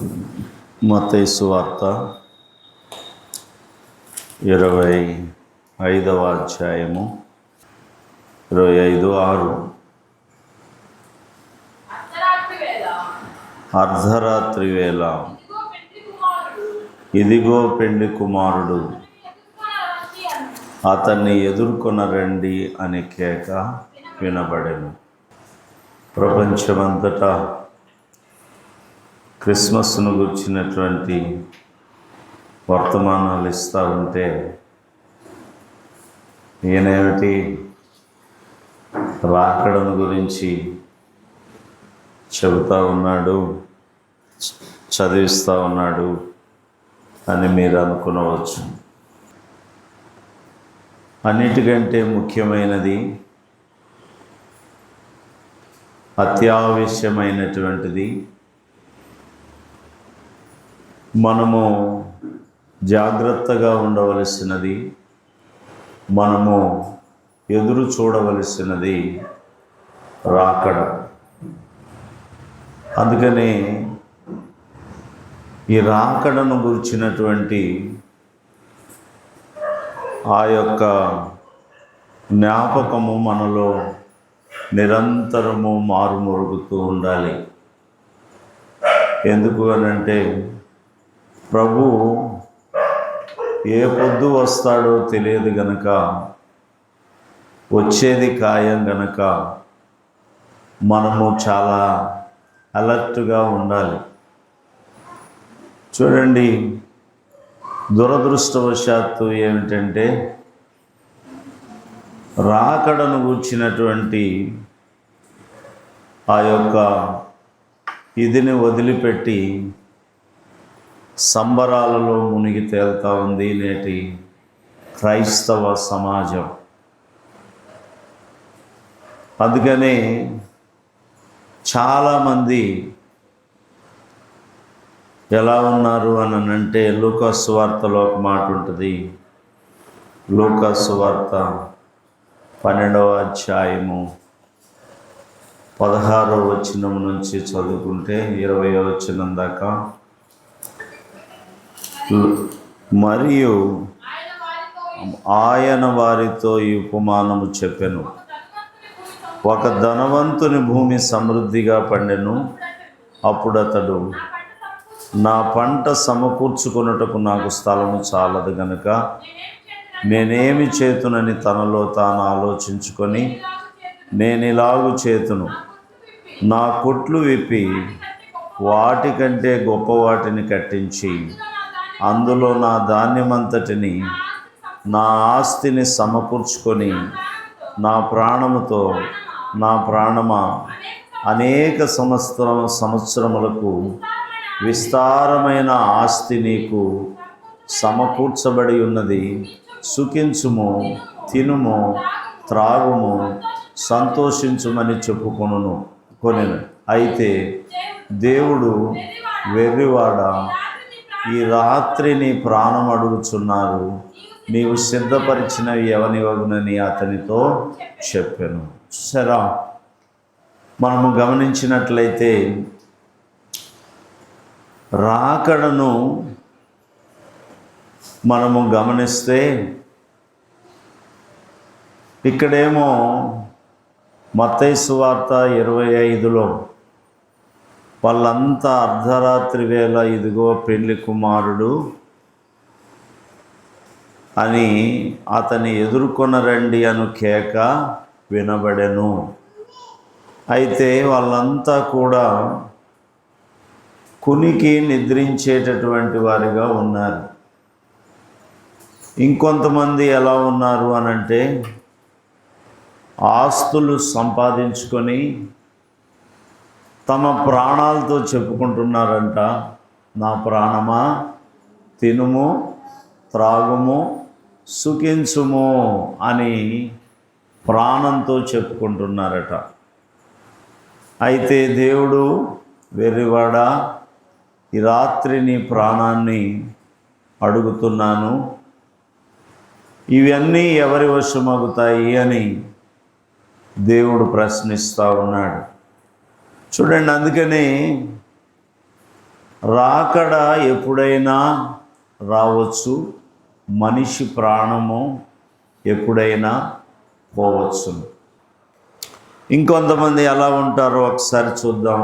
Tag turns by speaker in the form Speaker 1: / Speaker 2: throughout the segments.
Speaker 1: మత్తయి సువార్త 25వ అధ్యాయము 25:6. అర్ధరాత్రి వేళ ఇదిగో పెండ్లి కుమారుడు, అతన్ని ఎదుర్కొనరండి అనే కేక వినబడెను. ప్రపంచమంతటా క్రిస్మస్ను గుర్చినటువంటి వర్తమానాలు ఇస్తూ ఉంటే ఈయనేమిటి రాకడను గురించి చెబుతూ ఉన్నాడు, చదివిస్తూ ఉన్నాడు అని మీరు అనుకునవచ్చు. అన్నిటికంటే ముఖ్యమైనది, అత్యావశ్యమైనటువంటిది, మనము జాగ్రత్తగా ఉండవలసినది, మనము ఎదురు చూడవలసినది రాకడ. అందుకని ఈ రాకడను గురించినటువంటి ఆ యొక్క జ్ఞాపకము మనలో నిరంతరము మారుమరుగుతూ ఉండాలి. ఎందుకు అనంటే, ప్రభు ఏ పొద్దు వస్తాడో తెలియదు గనక, వచ్చేది ఖాయం గనక మనము చాలా అలర్ట్గా ఉండాలి. చూడండి, దురదృష్టవశాత్తు ఏమిటంటే, రాకడను గూర్చినటువంటి ఆ యొక్క ఇదిని వదిలిపెట్టి సంబరాలలో మునిగి తేలుతూ ఉంది నేటి క్రైస్తవ సమాజం. అందుకనే చాలామంది ఎలా ఉన్నారు అని అంటే, లూకాసు సువార్తలో ఒక మాట ఉంటుంది. లూకాసు సువార్త 12వ అధ్యాయము 16వ వచనం నుంచి చదువుకుంటే 20వ వచనం దాకా, మరియు ఆయన వారితో ఈ ఉపమానము చెప్పెను. ఒక ధనవంతుని భూమి సమృద్ధిగా పండెను. అప్పుడు అతడు, నా పంట సమకూర్చుకొనుటకు నాకు స్థలము చాలదు గనుక నేనేమి చేతునని తనలో తాను ఆలోచించుకొని, నేనిలాగు చేతును, నా కొట్లు విప్పి వాటికంటే గొప్ప వాటిని కట్టించి అందులో నా ధాన్యమంతటిని, నా ఆస్తిని సమకూర్చుకొని, నా ప్రాణముతో, నా ప్రాణమా, అనేక సంవత్సరములకు విస్తారమైన ఆస్తి నీకు సమకూర్చబడి ఉన్నది. సుఖించుము, తినుము, త్రాగుము, సంతోషించుమని కొనెను. అయితే దేవుడు, వెర్రివాడా, ఈ రాత్రి నీ ప్రాణం అడుగుచున్నారు, నీవు సిద్ధపరిచినవి ఎవనివగునని అతనితో చెప్పెను. సరే, మనము గమనించినట్లయితే రాకడను మనము గమనిస్తే, ఇక్కడేమో మత్తయి సువార్త 25లో వాళ్ళంతా అర్ధరాత్రి వేళ ఇదిగో పెళ్లి కుమారుడు అని అతన్ని ఎదుర్కొనరండి అను కేక వినబడెను. అయితే వాళ్ళంతా కూడా కునికి నిద్రించేటటువంటి వారిగా ఉన్నారు. ఇంకొంతమంది ఎలా ఉన్నారు అనంటే, ఆస్తులు సంపాదించుకొని తమ ప్రాణాలతో చెప్పుకుంటున్నారంట, నా ప్రాణమా, తినుము, త్రాగుము, సుఖించుము అని ప్రాణంతో చెప్పుకుంటున్నారట. అయితే దేవుడు, వెర్రివాడా, ఈ రాత్రి నీ ప్రాణాన్ని అడుగుతున్నాను, ఇవన్నీ ఎవరి వశమవుతాయి అని దేవుడు ప్రశ్నిస్తూ ఉన్నాడు. చూడండి, అందుకని రాకడ ఎప్పుడైనా రావచ్చు, మనిషి ప్రాణము ఎప్పుడైనా పోవచ్చు. ఇంకొంతమంది ఎలా ఉంటారో ఒకసారి చూద్దాం.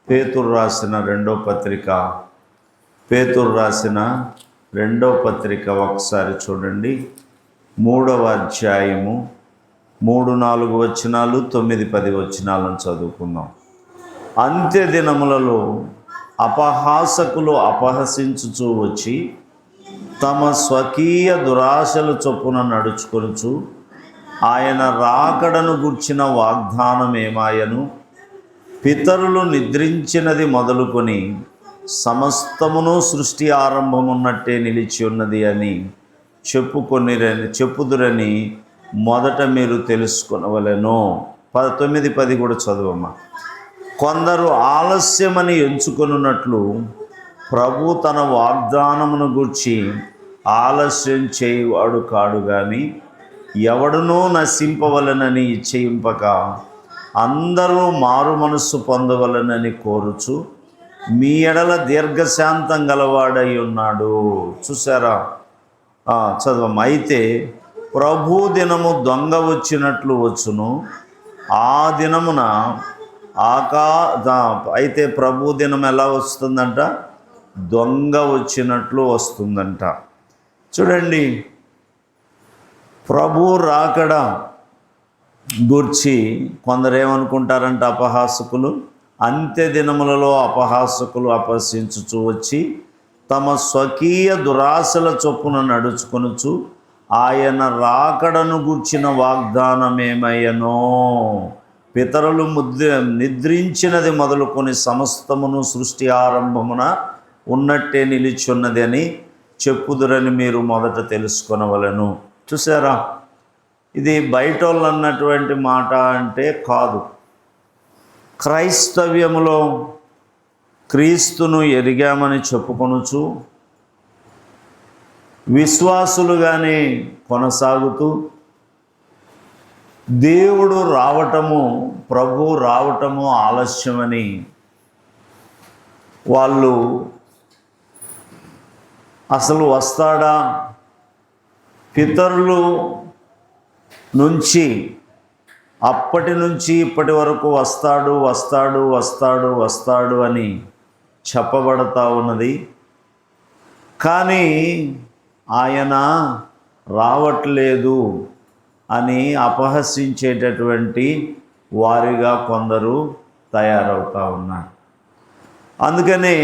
Speaker 1: పేతురు రాసిన రెండో పత్రిక ఒకసారి చూడండి. 3వ అధ్యాయము 3-4 వచనాలు, 9-10 వచనాలను చదువుకుందాం. అంత్య దినములలో అపహాసకులు అపహసించుచూ వచ్చి తమ స్వకీయ దురాశల చొప్పున నడుచుకొనుచు ఆయన రాకడను గుర్చిన వాగ్దానం ఏమాయను, పితరులు నిద్రించినది మొదలుకొని సమస్తమును సృష్టి ఆరంభమున్నట్టే నిలిచి ఉన్నది అని చెప్పుదురని మొదట మీరు తెలుసుకొనవలెను. 9-10 కూడా చదువమ్మా. కొందరు ఆలస్యమని ఎంచుకొనున్నట్లు ప్రభు తన వాగ్దానమును గూర్చి ఆలస్యం చేయువాడు కాడు గాని ఎవడునూ నశింపవలనని ఇచ్చయింపక అందరూ మారు మనస్సు పొందవలనని కోరుచు మీ ఎడల దీర్ఘశాంతం గలవాడై ఉన్నాడు. చూసారా? చదవమ్మ. అయితే ప్రభు దినము దొంగ వచ్చినట్లు వచ్చును. ఆ దినమున అయితే ప్రభు దినం ఎలా వస్తుందంట? దొంగ వచ్చినట్లు వస్తుందంట. చూడండి, ప్రభు రాకడ గూర్చి కొందరు ఏమనుకుంటారంట? అపహాసకులు అంత్య దినములలో అపహాసకులు అపహసించుచు వచ్చి తమ స్వకీయ దురాశల చొప్పున నడుచుకొనుచు ఆయన రాకడను గూర్చిన వాగ్దానమేమయ్యనో, పితరులు నిద్రించినది మొదలుకొని సమస్తమును సృష్టి ఆరంభమున ఉన్నట్టే నిలిచున్నది అని చెప్పుదురని మీరు మొదట తెలుసుకొనవలెను. చూసారా? ఇది బయట వాళ్ళు అన్నటువంటి మాట అంటే కాదు. క్రైస్తవ్యములో క్రీస్తును ఎరిగామని చెప్పుకొనుచు విశ్వాసులుగానే కొనసాగుతూ దేవుడు రావటము, ప్రభు రావటము ఆలస్యమని వాళ్ళు అసలు వస్తాడా, పితరులు నుంచి అప్పటి నుంచి ఇప్పటి వరకు వస్తాడు అని చెప్పబడతా ఉన్నది. కానీ ఆయన రావట్లేదు అని అపహసించేటటువంటి వారిగా కొందరు తయారవుతూ ఉన్నారు. అందుకనే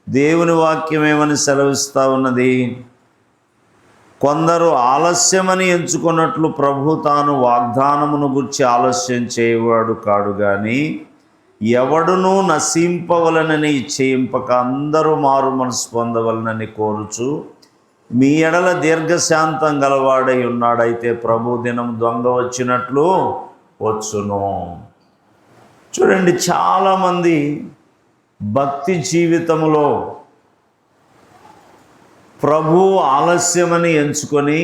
Speaker 1: దేవుని వాక్యం ఏమని సెలవిస్తూ ఉన్నది? కొందరు ఆలస్యమని ఎంచుకున్నట్లు ప్రభు తాను వాగ్దానమును గురించి ఆలస్యం చేయవాడు కాడు గాని ఎవడునూ నశింపవలనని ఇచ్చేయింపక అందరూ మారు మనసు పొందవలనని కోరుచు మీ ఎడల దీర్ఘశాంతం గలవాడై ఉన్నాడైతే ప్రభు దినం దొంగ వచ్చినట్లు వచ్చును. చూడండి, చాలామంది భక్తి జీవితంలో ప్రభు ఆలస్యమని ఎంచుకొని,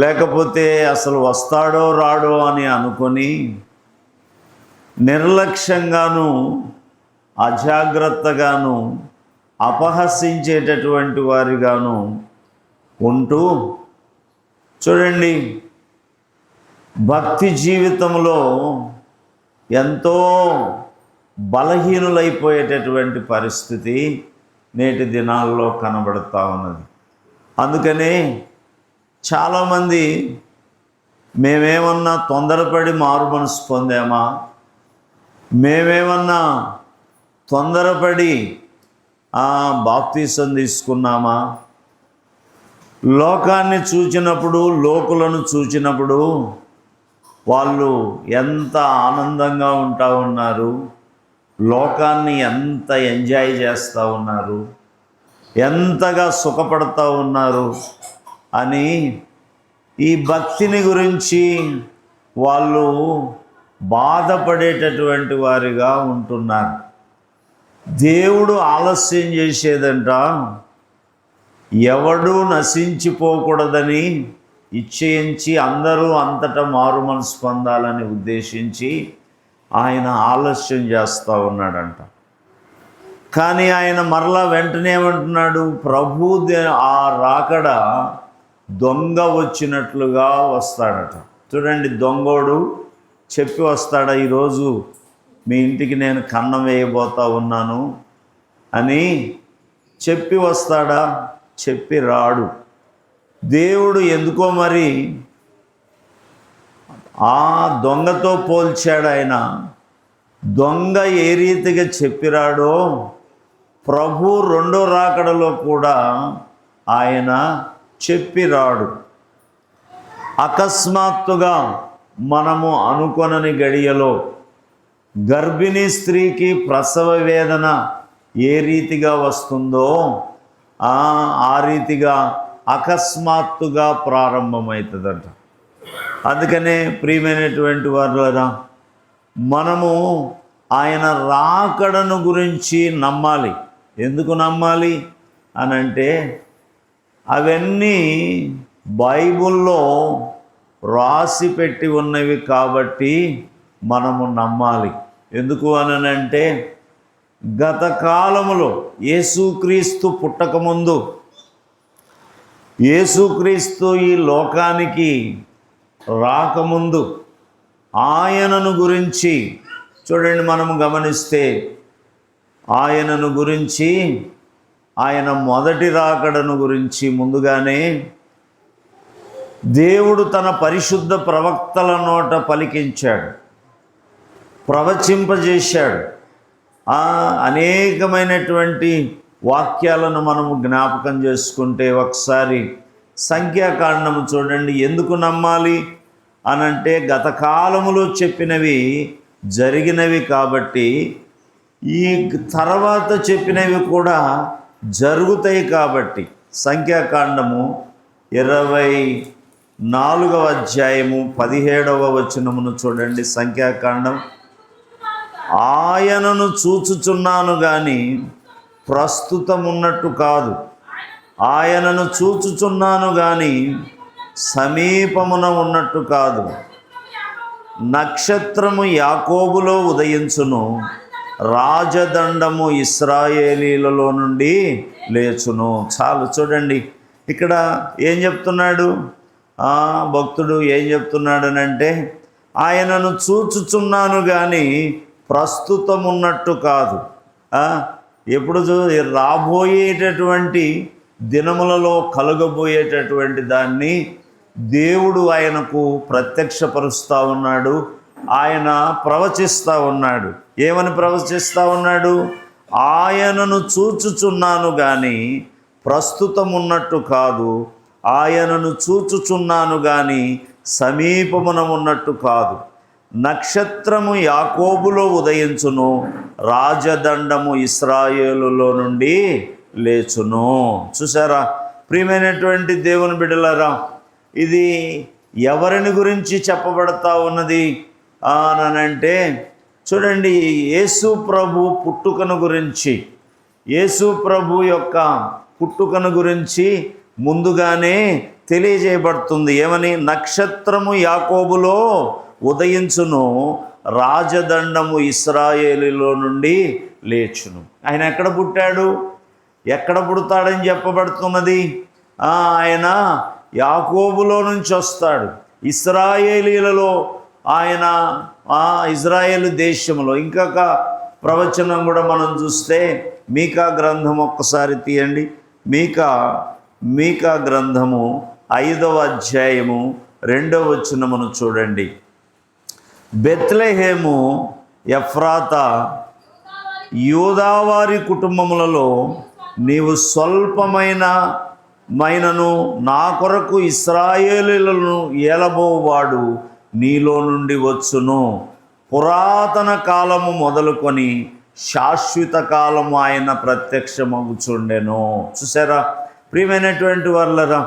Speaker 1: లేకపోతే అసలు వస్తాడో రాడో అని అనుకొని నిర్లక్ష్యంగాను అజాగ్రత్తగాను అపహసించేటటువంటి వారిగాను ఉంటూ, చూడండి, భక్తి జీవితంలో ఎంతో బలహీనులైపోయేటటువంటి పరిస్థితి నేటి దినాల్లో కనబడుతూ ఉన్నది. అందుకనే చాలామంది మేమేమన్నా తొందరపడి మారు మనసు పొందామా, మేమేమన్నా తొందరపడి బాప్తీసం తీసుకున్నామా, లోకాన్ని చూచినప్పుడు, లోకులను చూచినప్పుడు వాళ్ళు ఎంత ఆనందంగా ఉంటా ఉన్నారు, లోకాన్ని ఎంత ఎంజాయ్ చేస్తూ ఉన్నారు, ఎంతగా సుఖపడుతూ ఉన్నారు అని ఈ భక్తిని గురించి వాళ్ళు బాధపడేటటువంటి వారిగా ఉంటున్నారు. దేవుడు ఆలస్యం చేసేదంట ఎవడూ నశించిపోకూడదని ఇచ్చేయించి అందరూ అంతటా మారు మనసు పొందాలని ఉద్దేశించి ఆయన ఆలస్యం చేస్తూ ఉన్నాడంట. కానీ ఆయన మరలా వెంటనే ఏమంటున్నాడు, ఆ రాకడ దొంగ వచ్చినట్లుగా వస్తాడట. చూడండి, దొంగోడు చెప్పి వస్తాడా, ఈరోజు మీ ఇంటికి నేను కన్నం వేయబోతా ఉన్నాను అని చెప్పి వస్తాడా? చెప్పి రాడు. దేవుడు ఎందుకో మరి ఆ దొంగతో పోల్చాడు. ఆయన దొంగ ఏ రీతిగా చెప్పిరాడో ప్రభు రెండో రాకడలో కూడా ఆయన చెప్పిరాడు. అకస్మాత్తుగా మనము అనుకొనని గడియలో గర్భిణీ స్త్రీకి ప్రసవ వేదన ఏ రీతిగా వస్తుందో ఆ రీతిగా అకస్మాత్తుగా ప్రారంభమవుతుందట. అందుకనే ప్రియమైనటువంటి వారులారా, మనము ఆయన రాకడను గురించి నమ్మాలి. ఎందుకు నమ్మాలి అనంటే అవన్నీ బైబిల్లో రాసి పెట్టి ఉన్నవి కాబట్టి మనము నమ్మాలి. ఎందుకు అనంటే గత కాలములో యేసుక్రీస్తు పుట్టకముందు, యేసుక్రీస్తు ఈ లోకానికి రాకముందు ఆయనను గురించి చూడండి, మనము గమనిస్తే ఆయనను గురించి, ఆయన మొదటి రాకడను గురించి ముందుగానే దేవుడు తన పరిశుద్ధ ప్రవక్తల నోట పలికించాడు, ప్రవచింపజేశాడు. అనేకమైనటువంటి వాక్యాలను మనము జ్ఞాపకం చేసుకుంటే ఒకసారి సంఖ్యాకాండము చూడండి. ఎందుకు నమ్మాలి అనంటే గత కాలములో చెప్పినవి జరిగినవి కాబట్టి ఈ తర్వాత చెప్పినవి కూడా జరుగుతాయి కాబట్టి. సంఖ్యాకాండము 24వ అధ్యాయము 17వ వచనమును చూడండి. సంఖ్యాకాండం, ఆయనను చూచుచున్నాను కానీ ప్రస్తుతం ఉన్నట్టు కాదు, ఆయనను చూచుచున్నాను కానీ సమీపమున ఉన్నట్టు కాదు. నక్షత్రము యాకోబులో ఉదయించును, రాజదండము ఇశ్రాయేలీలలో నుండి లేచును. చాలు చూడండి, ఇక్కడ ఏం చెప్తున్నాడు భక్తుడు? ఏం చెప్తున్నాడనంటే ఆయనను చూచుచున్నాను కానీ ప్రస్తుతం ఉన్నట్టు కాదు. ఎప్పుడు రాబోయేటటువంటి దినములలో కలుగబోయేటటువంటి దాన్ని దేవుడు ఆయనకు ప్రత్యక్షపరుస్తూ ఉన్నాడు. ఆయన ప్రవచిస్తూ ఉన్నాడు. ఏమని ప్రవచిస్తూ ఉన్నాడు? ఆయనను చూచుచున్నాను కానీ ప్రస్తుతం ఉన్నట్టు కాదు, ఆయనను చూచుచున్నాను కానీ సమీపమున ఉన్నట్టు కాదు. నక్షత్రము యాకోబులో ఉదయించును, రాజదండము ఇశ్రాయేలులో నుండి లేచును. చూసారా ప్రియమైనటువంటి దేవుని బిడ్డలారా, ఇది ఎవరిని గురించి చెప్పబడతా ఉన్నది అనంటే చూడండి, యేసు ప్రభు పుట్టుకను గురించి, యేసు ప్రభు యొక్క పుట్టుకను గురించి ముందుగానే తెలియజేయబడుతుంది. ఏమని? నక్షత్రము యాకోబులో ఉదయించును, రాజదండము ఇశ్రాయేలులో నుండి లేచును. ఆయన ఎక్కడ పుట్టాడు, ఎక్కడ పుడతాడని చెప్పబడుతున్నది? ఆయన యాకోబులో నుంచి వస్తాడు. ఇశ్రాయేలీలలో ఆయన ఇజ్రాయేలు దేశంలో. ఇంకొక ప్రవచనం కూడా మనం చూస్తే మీకా గ్రంథం ఒక్కసారి తీయండి. మీకా గ్రంథము 5వ అధ్యాయము 2వ వచనమును చూడండి. బెత్లెహేము ఎఫ్రాతా యూదావారి కుటుంబములలో నీవు స్వల్పమైనను నా కొరకు ఇశ్రాయేలీయులను ఏలబోవాడు నీలో నుండి వచ్చును. పురాతన కాలము మొదలుకొని శాశ్వత కాలము ఆయన ప్రత్యక్షమగుచుండెను. చూసారా ప్రియమైనటువంటి వాళ్ళరా,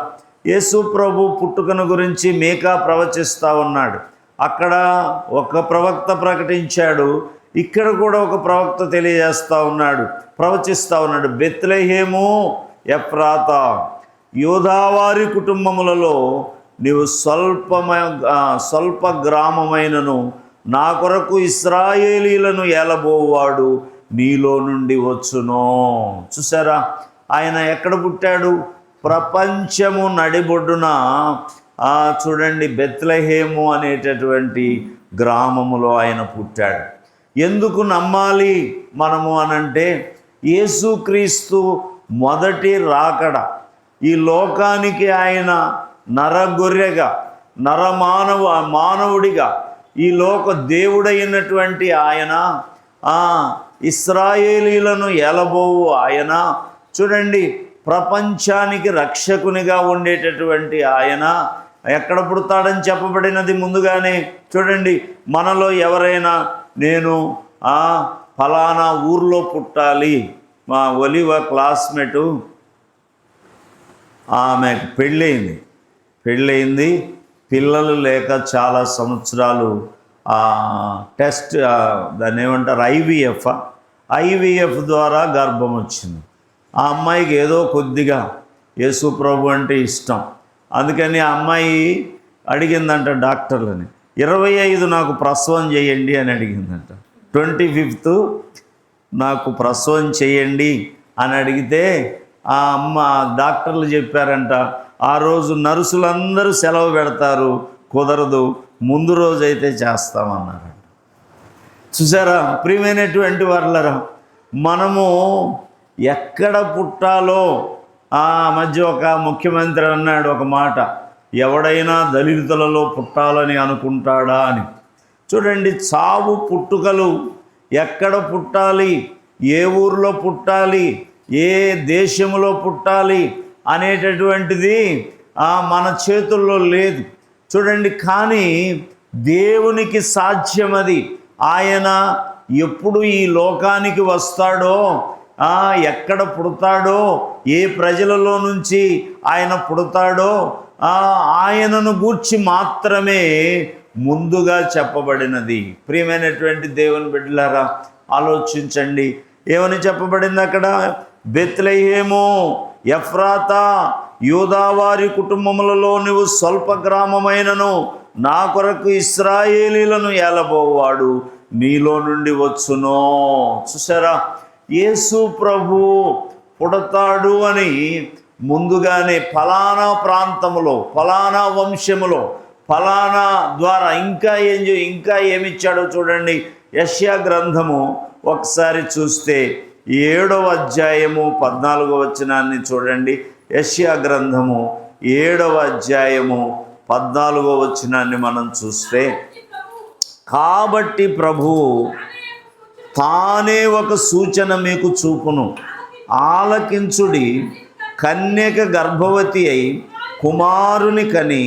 Speaker 1: యేసు ప్రభు పుట్టుకను గురించి మీకా ప్రవచిస్తూ ఉన్నాడు. అక్కడ ఒక ప్రవక్త ప్రకటించాడు, ఇక్కడ కూడా ఒక ప్రవక్త తెలియజేస్తూ ఉన్నాడు, ప్రవచిస్తూ ఉన్నాడు. బెత్లెహేము ఎఫ్రాతా యూదావారి కుటుంబములలో నీవు స్వల్ప గ్రామమైనను నా కొరకు ఇశ్రాయేలీలను ఏలబోవాడు నీలో నుండి వచ్చును. చూసారా, ఆయన ఎక్కడ పుట్టాడు? ప్రపంచము నడిబొడ్డున చూడండి, బెత్లెహేము అనేటటువంటి గ్రామములో ఆయన పుట్టాడు. ఎందుకు నమ్మాలి మనము అనంటే, యేసుక్రీస్తు మొదటి రాకడ, ఈ లోకానికి ఆయన నరగొర్రెగా, మానవుడిగా, ఈ లోక దేవుడైనటువంటి ఆయన, ఇశ్రాయేలీలను ఏలబోవు ఆయన, చూడండి ప్రపంచానికి రక్షకునిగా ఉండేటటువంటి ఆయన ఎక్కడ పుడతాడని చెప్పబడినది ముందుగానే. చూడండి, మనలో ఎవరైనా నేను ఫలానా ఊర్లో పుట్టాలి, మా ఒలివ క్లాస్మేటు ఆమెకు పెళ్ళయింది, పిల్లలు లేక చాలా సంవత్సరాలు టెస్ట్, దాన్ని ఏమంటారు, ఐవీఎఫ్ ద్వారా గర్భం వచ్చింది. ఆ అమ్మాయికి ఏదో కొద్దిగా యేసు ప్రభు అంటే ఇష్టం, అందుకని ఆ అమ్మాయి అడిగిందంట డాక్టర్లని, 25 నాకు ప్రసవం చేయండి అని అడిగిందంట. 25th నాకు ప్రసవం చేయండి అని అడిగితే ఆ అమ్మ డాక్టర్లు చెప్పారంట, ఆ రోజు నర్సులందరూ సెలవు పెడతారు, కుదరదు, ముందు రోజు అయితే చేస్తామన్నారంట. చూసారా ప్రియమైనటువంటి వాళ్ళరా, మనము ఎక్కడ పుట్టాలో, ఆ మధ్య ఒక ముఖ్యమంత్రి అన్నాడు ఒక మాట, ఎవడైనా దళితులలో పుట్టాలని అనుకుంటాడా అని. చూడండి, చావు పుట్టుకలు, ఎక్కడ పుట్టాలి, ఏ ఊరిలో పుట్టాలి, ఏ దేశంలో పుట్టాలి అనేటటువంటిది మన చేతుల్లో లేదు. చూడండి, కానీ దేవునికి సాధ్యమది. ఆయన ఎప్పుడు ఈ లోకానికి వస్తాడో, ఎక్కడ పుడతాడో, ఏ ప్రజలలో నుంచి ఆయన పుడతాడో ఆయనను గూర్చి మాత్రమే ముందుగా చెప్పబడినది. ప్రియమైనటువంటి దేవుని బిడ్డలారా, ఆలోచించండి, ఏమని చెప్పబడింది అక్కడ? బెత్లెహేము ఎఫ్రాతా, యూదావారి కుటుంబములలో నువ్వు స్వల్ప గ్రామమైనను నా కొరకు ఇశ్రాయేలీలను ఏలబోవాడు నీలో నుండి వచ్చును. చూసారా, యేసు ప్రభు పుడతాడు అని ముందుగానే ఫలానా ప్రాంతములో, ఫలానా వంశములో, ఫలానా ద్వారా ఇంకా ఏమిచ్చాడో చూడండి. యెషయా గ్రంథము ఒకసారి చూస్తే 7వ అధ్యాయము 14వ వచనాన్ని చూడండి. యెషయా గ్రంథము 7వ అధ్యాయము 14వ వచనాన్ని మనం చూస్తే, కాబట్టి ప్రభువు తానే ఒక సూచన మీకు చూపును, ఆలకించుడి, కన్యక గర్భవతి అయి కుమారుని కని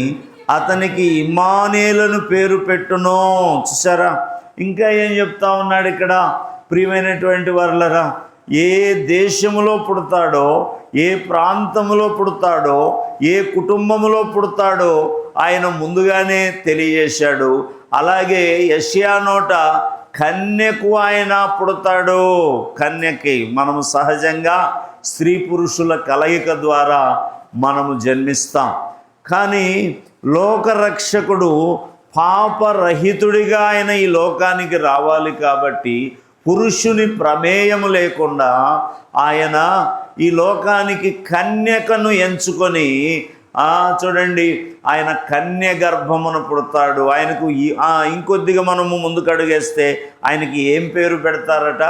Speaker 1: అతనికి ఇమ్మానుయేలును పేరు పెట్టును. చూసారా, ఇంకా ఏం చెప్తా ఉన్నాడు ఇక్కడ? ప్రియమైనటువంటి వారలరా, ఏ దేశములో పుడతాడో, ఏ ప్రాంతములో పుడతాడో, ఏ కుటుంబములో పుడతాడో ఆయన ముందుగానే తెలియజేశాడు. అలాగే యెషయా నోట కన్యకు ఆయన పుడతాడు. కన్యకి మనము సహజంగా స్త్రీ పురుషుల కలయిక ద్వారా మనము జన్మిస్తాం, కానీ లోకరక్షకుడు పాపరహితుడిగా ఆయన ఈ లోకానికి రావాలి. కాబట్టి పురుషుని ప్రమేయము లేకుండా ఆయన ఈ లోకానికి కన్యకను ఎంచుకొని చూడండి, ఆయన కన్య గర్భమును పుడతాడు. ఆయనకు ఇంకొద్దిగా మనము ముందుకు అడుగేస్తే ఆయనకి ఏం పేరు పెడతారట?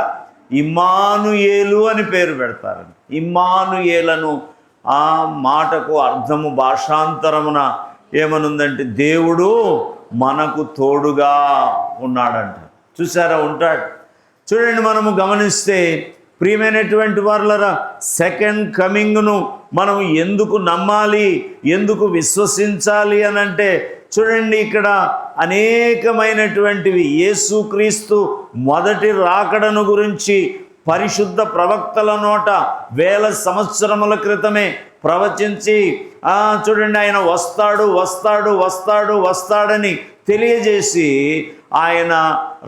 Speaker 1: ఇమ్మానుయేలు అని పేరు పెడతారట. ఇమ్మానుయేలను ఆ మాటకు అర్థము భాషాంతరమున ఏమనుందంటే దేవుడు మనకు తోడుగా ఉన్నాడంట. చూసారా, ఉంటాడు. చూడండి, మనము గమనిస్తే ప్రియమైనటువంటి వారులరా, సెకండ్ కమింగ్ను మనం ఎందుకు నమ్మాలి, ఎందుకు విశ్వసించాలి అని అంటే, చూడండి ఇక్కడ అనేకమైనటువంటివి యేసుక్రీస్తు మొదటి రాకడను గురించి పరిశుద్ధ ప్రవక్తల నోట 1000 సంవత్సరముల క్రితమే ప్రవచించి చూడండి, ఆయన వస్తాడని తెలియజేసి ఆయన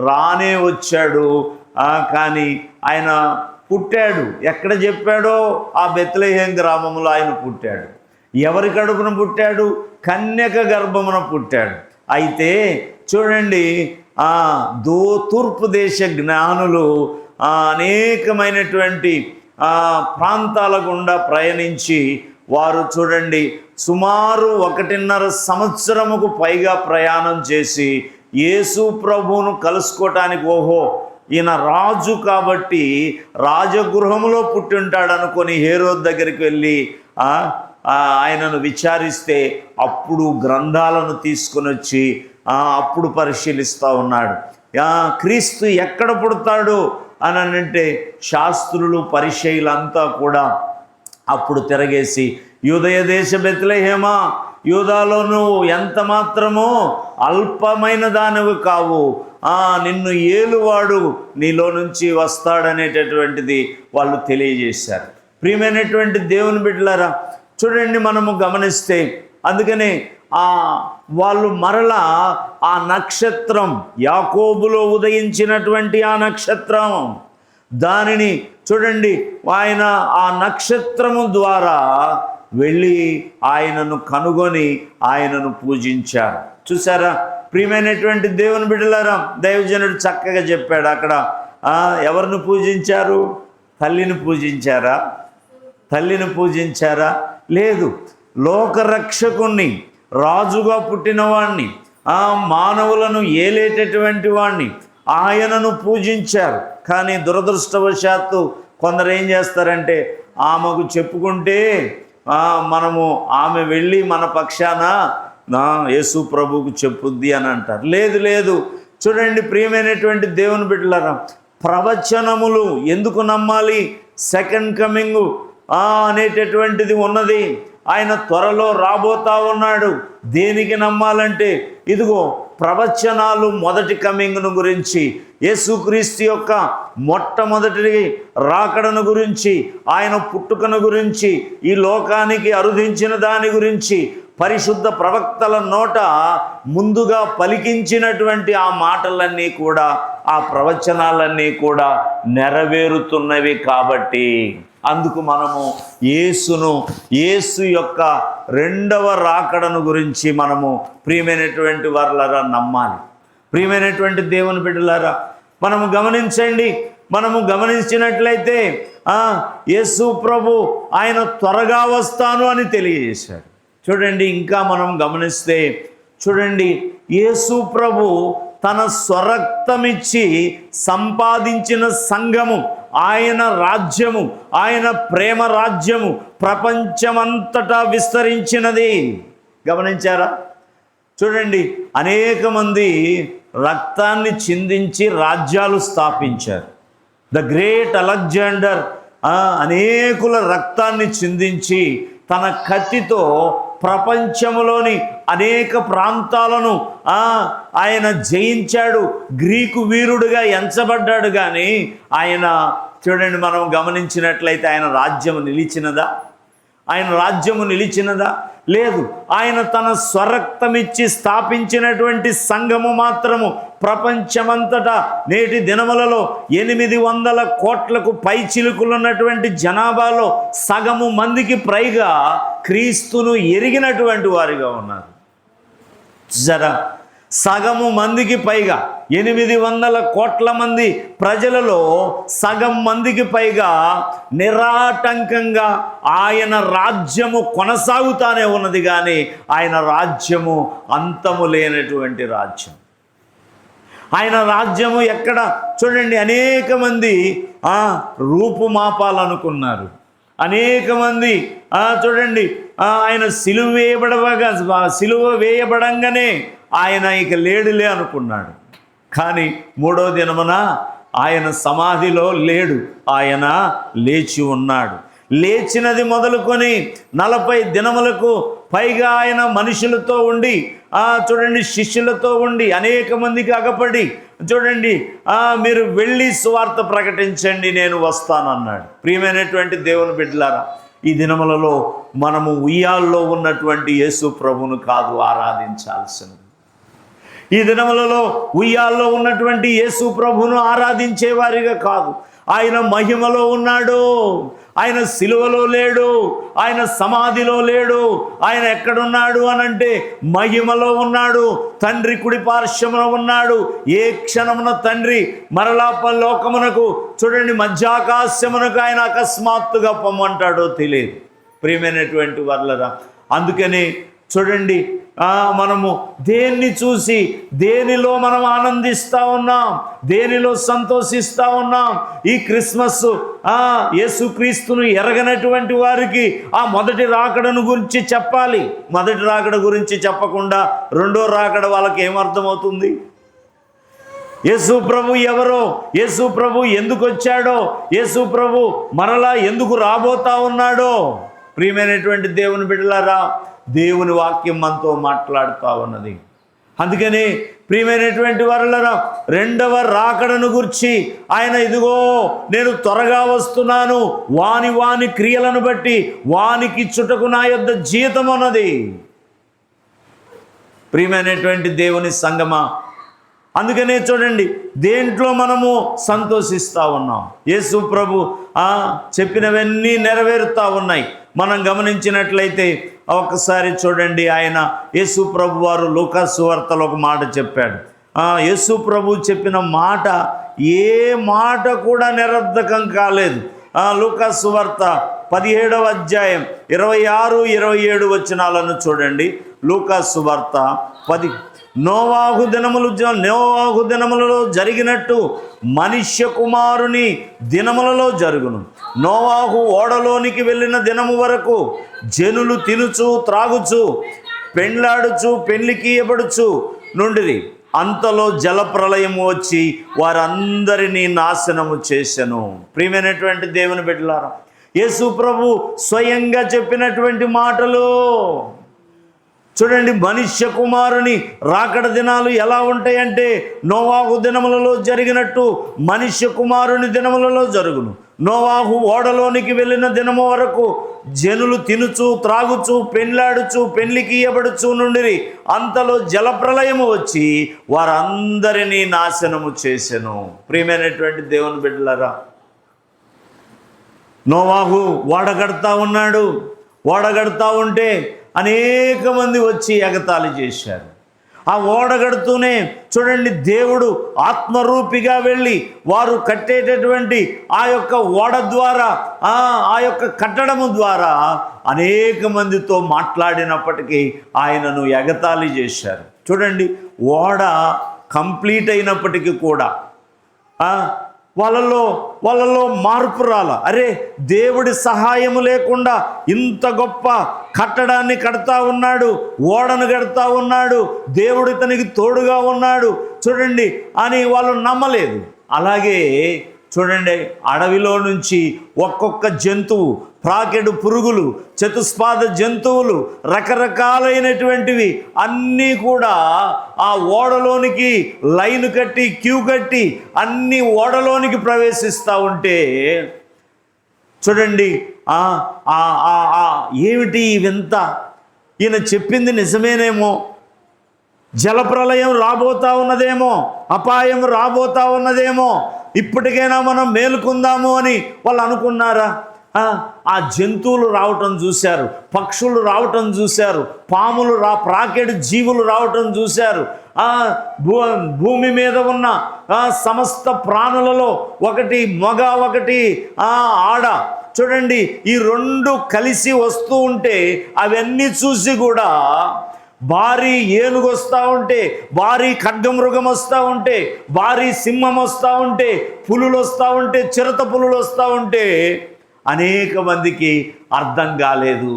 Speaker 1: రానే వచ్చాడు. కానీ ఆయన పుట్టాడు. ఎక్కడ చెప్పాడో ఆ బెత్లెహేం గ్రామంలో ఆయన పుట్టాడు. ఎవరి కడుపున పుట్టాడు? కన్యక గర్భమున పుట్టాడు. అయితే చూడండి, తూర్పు దేశ జ్ఞానులు అనేకమైనటువంటి ప్రాంతాల గుండా ప్రయాణించి వారు చూడండి సుమారు 1.5 సంవత్సరముకు పైగా ప్రయాణం చేసి యేసు ప్రభువును కలుసుకోవటానికి, ఓహో ఈయన రాజు కాబట్టి రాజగృహంలో పుట్టి ఉంటాడు అనుకొని హేరోదు దగ్గరికి వెళ్ళి ఆయనను విచారిస్తే అప్పుడు గ్రంథాలను తీసుకొని వచ్చి అప్పుడు పరిశీలిస్తూ ఉన్నాడు. క్రీస్తు ఎక్కడ పుడతాడు అని అంటే శాస్త్రులు పరిచయులంతా కూడా అప్పుడు తిరగేసి, యూదయ దేశ బెత్లెహేమా, యూదాలో నువ్వు ఎంత మాత్రమో అల్పమైన దానివి కావు, నిన్ను ఏలువాడు నీలో నుంచి వస్తాడనేటటువంటిది వాళ్ళు తెలియజేశారు. ప్రియమైనటువంటి దేవుని బిడ్డలారా, చూడండి మనము గమనిస్తే, అందుకనే వాళ్ళు మరలా ఆ నక్షత్రం, యాకోబులో ఉదయించినటువంటి ఆ నక్షత్రం, దానిని చూడండి ఆయన ఆ నక్షత్రము ద్వారా వెళ్ళి ఆయనను కనుగొని ఆయనను పూజించారు. చూసారా ప్రియమైనటువంటి దేవుని బిడ్డలారా, దైవజనుడు చక్కగా చెప్పాడు. అక్కడ ఎవరిని పూజించారు? తల్లిని పూజించారా? తల్లిని పూజించారా? లేదు, లోకరక్షకుణ్ణి, రాజుగా పుట్టిన వాణ్ణి, మానవులను ఏలేటటువంటి వాణ్ణి, ఆయనను పూజించారు. కానీ దురదృష్టవశాత్తు కొందరు ఏం చేస్తారంటే, ఆమెకు చెప్పుకుంటే మనము ఆమె వెళ్ళి మన పక్షాన యేసు ప్రభువుకు చెప్పుద్ది అని అంటారు. లేదు లేదు, చూడండి ప్రియమైనటువంటి దేవుని బిడ్డలారా, ప్రవచనములు ఎందుకు నమ్మాలి? సెకండ్ కమింగ్ అనేటటువంటిది ఉన్నది. ఆయన త్వరలో రాబోతా ఉన్నాడు. దేనికి నమ్మాలంటే, ఇదిగో ప్రవచనాలు మొదటి కమింగ్ను గురించి, యేసుక్రీస్తు యొక్క మొట్టమొదటి రాకడను గురించి, ఆయన పుట్టుకను గురించి, ఈ లోకానికి అరుదించిన దాని గురించి పరిశుద్ధ ప్రవక్తల నోట ముందుగా పలికించినటువంటి ఆ మాటలన్నీ కూడా, ఆ ప్రవచనాలన్నీ కూడా నెరవేరుతున్నవి. కాబట్టి అందుకు మనము యేసు యొక్క రెండవ రాకడను గురించి మనము ప్రియమైనటువంటి వారులారా నమ్మాలి. ప్రియమైనటువంటి దేవుని బిడ్డలారా, మనము గమనించండి. మనము గమనించినట్లయితే యేసు ప్రభు ఆయన త్వరగా వస్తాను అని తెలియజేశాడు. చూడండి, ఇంకా మనం గమనిస్తే చూడండి, యేసు ప్రభు తన స్వరక్తమిచ్చి సంపాదించిన సంఘము, ఆయన రాజ్యము, ఆయన ప్రేమ రాజ్యము ప్రపంచమంతటా విస్తరించినది. గమనించారా? చూడండి, అనేక మంది రక్తాన్ని చిందించి రాజ్యాలు స్థాపించారు. ద గ్రేట్ అలెగ్జాండర్ అనేకుల రక్తాన్ని చిందించి తన కత్తితో ప్రపంచంలోని అనేక ప్రాంతాలను ఆయన జయించాడు. గ్రీకు వీరుడుగా ఎంచబడ్డాడు. కానీ ఆయన చూడండి, మనం గమనించినట్లయితే ఆయన రాజ్యము నిలిచినదా? ఆయన రాజ్యము నిలిచినదా? లేదు. ఆయన తన స్వరక్తమిచ్చి స్థాపించినటువంటి సంఘము మాత్రము ప్రపంచమంతటా నేటి దినములలో 800 కోట్లకు పై చిలుకులున్నటువంటి జనాభాలో సగము మందికి పైగా క్రీస్తును ఎరిగినటువంటి వారిగా ఉన్నారు. జరా సగము మందికి పైగా 800 కోట్ల మంది ప్రజలలో సగం మందికి పైగా నిరాటంకంగా ఆయన రాజ్యము కొనసాగుతానే ఉన్నది. కానీ ఆయన రాజ్యము అంతము లేనటువంటి రాజ్యం. ఆయన రాజ్యము ఎక్కడ? చూడండి, అనేక మంది రూపుమాపాలనుకున్నారు. అనేక మంది చూడండి, ఆయన సిలువ వేయబడంగానే ఆయన ఇక లేడులే అనుకున్నాడు. కానీ 3వ దినమున ఆయన సమాధిలో లేడు, ఆయన లేచి ఉన్నాడు. లేచినది మొదలుకొని 40 దినములకు పైగా ఆయన మనుషులతో ఉండి చూడండి, శిష్యులతో ఉండి అనేక మందికి అగపడి చూడండి, మీరు వెళ్ళి సువార్త ప్రకటించండి, నేను వస్తానన్నాడు. ప్రియమైనటువంటి దేవుని బిడ్డలారా, ఈ దినములలో మనము ఉయ్యాల్లో ఉన్నటువంటి యేసు ప్రభువును కాదు ఆరాధించాల్సినది. ఈ దినములలో ఉయ్యాల్లో ఉన్నటువంటి యేసు ప్రభువును ఆరాధించేవారిగా కాదు, ఆయన మహిమలో ఉన్నాడు. ఆయన సిలువలో లేడు, ఆయన సమాధిలో లేడు. ఆయన ఎక్కడున్నాడు అనంటే మహిమలో ఉన్నాడు. తండ్రి కుడి పార్శ్వమున ఉన్నాడు. ఏ క్షణమున తండ్రి మరలా లోకమునకు చూడండి మధ్యాకాశమునకు ఆయన అకస్మాత్తుగా పొమ్మంటాడో తెలియదు. ప్రియమైనటువంటి వర్లరా, అందుకని చూడండి మనము దేన్ని చూసి దేనిలో మనం ఆనందిస్తూ ఉన్నాం, దేనిలో సంతోషిస్తూ ఉన్నాం. ఈ క్రిస్మస్ యేసుక్రీస్తును ఎరగనటువంటి వారికి ఆ మొదటి రాకడను గురించి చెప్పాలి. మొదటి రాకడ గురించి చెప్పకుండా రెండో రాకడ వాళ్ళకి ఏమర్థమవుతుంది? యేసు ప్రభు ఎవరో, యేసు ప్రభు ఎందుకు వచ్చాడో, యేసు ప్రభు మరలా ఎందుకు రాబోతా ఉన్నాడో. ప్రియమైనటువంటి దేవుని బిడ్డలారా, దేవుని వాక్యం మనతో మాట్లాడుతూ ఉన్నది. అందుకని ప్రియమైనటువంటి వారలారా, రెండవ రాకడను గురించి ఆయన ఇదిగో నేను త్వరగా వస్తున్నాను, వాని వాని క్రియలను బట్టి వానికి ఇచ్చుటకు నా యొద్ద జీతం ఉన్నది. ప్రియమైనటువంటి దేవుని సంగమా, అందుకనే చూడండి దేంట్లో మనము సంతోషిస్తూ ఉన్నాం. యేసు ప్రభు చెప్పినవన్నీ నెరవేరుతూ ఉన్నాయి. మనం గమనించినట్లయితే ఒకసారి చూడండి, ఆయన యేసు ప్రభు వారు లూకా సువార్తలో ఒక మాట చెప్పాడు. యేసు ప్రభు చెప్పిన మాట ఏ మాట కూడా నిరర్ధకం కాలేదు. లూకా సువార్త 17వ అధ్యాయం 26, 27 వచనాలను చూడండి. లూకా సువార్త 10. నోవాహు దినములలో జరిగినట్టు మనుష్య కుమారుని దినములలో జరుగును. నోవాహు ఓడలోనికి వెళ్ళిన దినము వరకు జనులు తినుచు త్రాగుచు పెండ్లాడుచు పెళ్లికి ఇవ్వబడుచు నుండిరి. అంతలో జలప్రలయము వచ్చి వారందరినీ నాశనము చేసెను. ప్రియమైనటువంటి దేవుని బిడ్డలారా, యేసు ప్రభు స్వయంగా చెప్పినటువంటి మాటలు చూడండి. మనుష్య కుమారుని రాకడ దినాలు ఎలా ఉంటాయంటే నోవాహు దినములలో జరిగినట్టు మనుష్య కుమారుని దినములలో జరుగును. నోవాహు ఓడలోనికి వెళ్ళిన దినము వరకు జనులు తినుచు త్రాగుచు పెండ్లాడుచు పెళ్లికి ఇయ్యబడుచు నుండిరి. అంతలో జలప్రలయము వచ్చి వారందరినీ నాశనము చేసెను. ప్రియమైనటువంటి దేవుని బిడ్డలారా, నోవాహు ఓడగడతా ఉన్నాడు. ఓడగడతా ఉంటే అనేక మంది వచ్చి ఎగతాళి చేశారు. ఆ ఓడగడుతూనే చూడండి, దేవుడు ఆత్మరూపిగా వెళ్ళి వారు కట్టేటటువంటి ఆ యొక్క ఓడ ద్వారా ఆ యొక్క కట్టడము ద్వారా అనేక మందితో మాట్లాడినప్పటికీ ఆయనను ఎగతాళి చేశారు. చూడండి, ఓడ కంప్లీట్ అయినప్పటికీ కూడా వాళ్ళలో మార్పు రాల. అరే, దేవుడి సహాయము లేకుండా ఇంత గొప్ప కట్టడాన్ని కడతా ఉన్నాడు, ఓడను కడతా ఉన్నాడు, దేవుడు ఇతనికి తోడుగా ఉన్నాడు చూడండి అని వాళ్ళు నమ్మలేదు. అలాగే చూడండి, అడవిలో నుంచి ఒక్కొక్క జంతువు, ప్రాకెడు పురుగులు, చతుస్పాద జంతువులు, రకరకాలైనటువంటివి అన్నీ కూడా ఆ ఓడలోనికి లైన్ కట్టి క్యూ కట్టి అన్నీ ఓడలోనికి ప్రవేశిస్తూ ఉంటే చూడండి, ఏమిటి వింత, ఈయన చెప్పింది నిజమేనేమో, జలప్రలయం రాబోతా ఉన్నదేమో, అపాయం రాబోతా ఉన్నదేమో, ఇప్పటికైనా మనం మేలుకుందాము అని వాళ్ళు అనుకున్నారా? ఆ జంతువులు రావటం చూశారు, పక్షులు రావటం చూశారు, పాములు ప్రాకెడు జీవులు రావటం చూశారు. భూమి మీద ఉన్న సమస్త ప్రాణులలో ఒకటి మగ ఒకటి ఆడ చూడండి, ఈ రెండు కలిసి వస్తూ ఉంటే అవన్నీ చూసి కూడా భారీ ఏనుగు వస్తూ ఉంటే, భారీ ఖడ్గమృగం వస్తూ ఉంటే, భారీ సింహం వస్తూ ఉంటే, పులులు వస్తూ ఉంటే, చిరత పులులు వస్తూ ఉంటే అనేక మందికి అర్థం కాలేదు,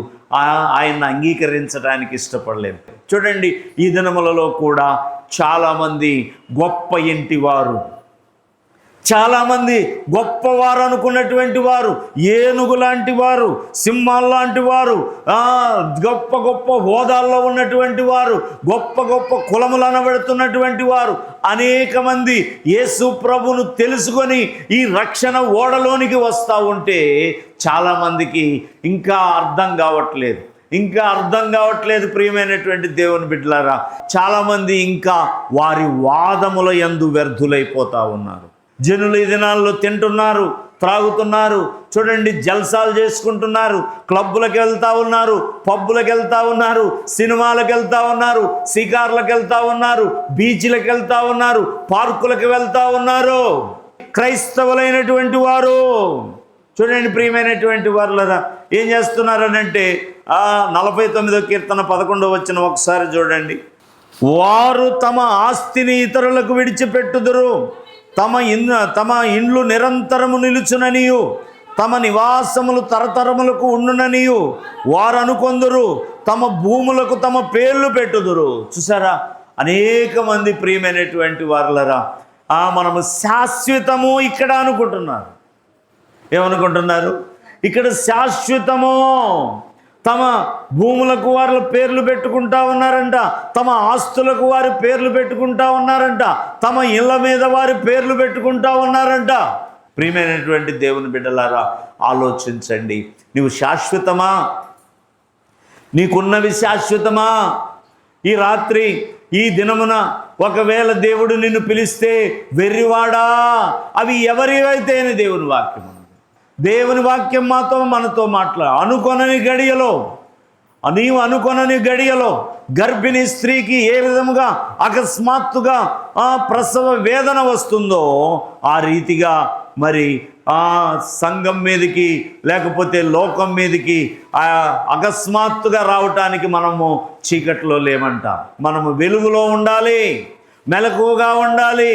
Speaker 1: ఆయన్ని అంగీకరించడానికి ఇష్టపడలేదు. చూడండి, ఈ దినములలో కూడా చాలామంది గొప్ప ఇంటి వారు, చాలామంది గొప్పవారు అనుకున్నటువంటి వారు, ఏనుగు లాంటి వారు, సింహాలు లాంటి వారు, గొప్ప గొప్ప హోదాల్లో ఉన్నటువంటి వారు, గొప్ప గొప్ప కులములు అనబడుతున్నటువంటి వారు అనేక మంది యేసు ప్రభును తెలుసుకొని ఈ రక్షణ ఓడలోనికి వస్తూ ఉంటే చాలామందికి ఇంకా అర్థం కావట్లేదు. ప్రియమైనటువంటి దేవుని బిడ్డలారా, చాలామంది ఇంకా వారి వాదముల యందు వ్యర్థులైపోతూ ఉన్నారు. జనులు ఈ దినాల్లో తింటున్నారు, త్రాగుతున్నారు, చూడండి జల్సాలు చేసుకుంటున్నారు, క్లబ్బులకు వెళ్తూ ఉన్నారు, పబ్బులకు వెళ్తూ ఉన్నారు, సినిమాలకు వెళ్తూ ఉన్నారు, షికార్లకు వెళ్తూ ఉన్నారు, బీచ్లకు వెళ్తూ ఉన్నారు, పార్కులకు వెళ్తూ ఉన్నారు. క్రైస్తవులైనటువంటి వారు చూడండి, ప్రియమైనటువంటి వారులరా ఏం చేస్తున్నారనంటే 49వ కీర్తన 11వ వచనం ఒకసారి చూడండి. వారు తమ ఆస్తిని ఇతరులకు విడిచిపెట్టుదురు, తమ ఇండ్లు నిరంతరము నిలుచుననియు, తమ నివాసములు తరతరములకు ఉండుననియు వారు అనుకొందురు, తమ భూములకు తమ పేర్లు పెట్టుదురు. చూసారా, అనేక మంది ప్రియమైనటువంటి వారులరా మనము శాశ్వతము ఇక్కడ అనుకుంటున్నారు. ఏమనుకుంటున్నారు? ఇక్కడ శాశ్వతము. తమ భూములకు వారి పేర్లు పెట్టుకుంటా ఉన్నారంట, తమ ఆస్తులకు వారి పేర్లు పెట్టుకుంటా ఉన్నారంట, తమ ఇళ్ళ మీద వారి పేర్లు పెట్టుకుంటా ఉన్నారంట. ప్రియమైనటువంటి దేవుని బిడ్డలారా ఆలోచించండి, నీవు శాశ్వతమా? నీకున్నవి శాశ్వతమా? ఈ రాత్రి ఈ దినమున ఒకవేళ దేవుడు నిన్ను పిలిస్తే వెర్రివాడా, అవి ఎవరివైతే అని దేవుని వాక్యం, దేవుని వాక్యం మనతో అనుకొనని గడియలో, నీవు అనుకొనని గడియలో గర్భిణీ స్త్రీకి ఏ విధముగా అకస్మాత్తుగా ప్రసవ వేదన వస్తుందో ఆ రీతిగా మరి సంఘం మీదకి లేకపోతే లోకం మీదకి అకస్మాత్తుగా రావటానికి మనము చీకట్లో లేమంట. మనము వెలుగులో ఉండాలి, మెలకువగా ఉండాలి,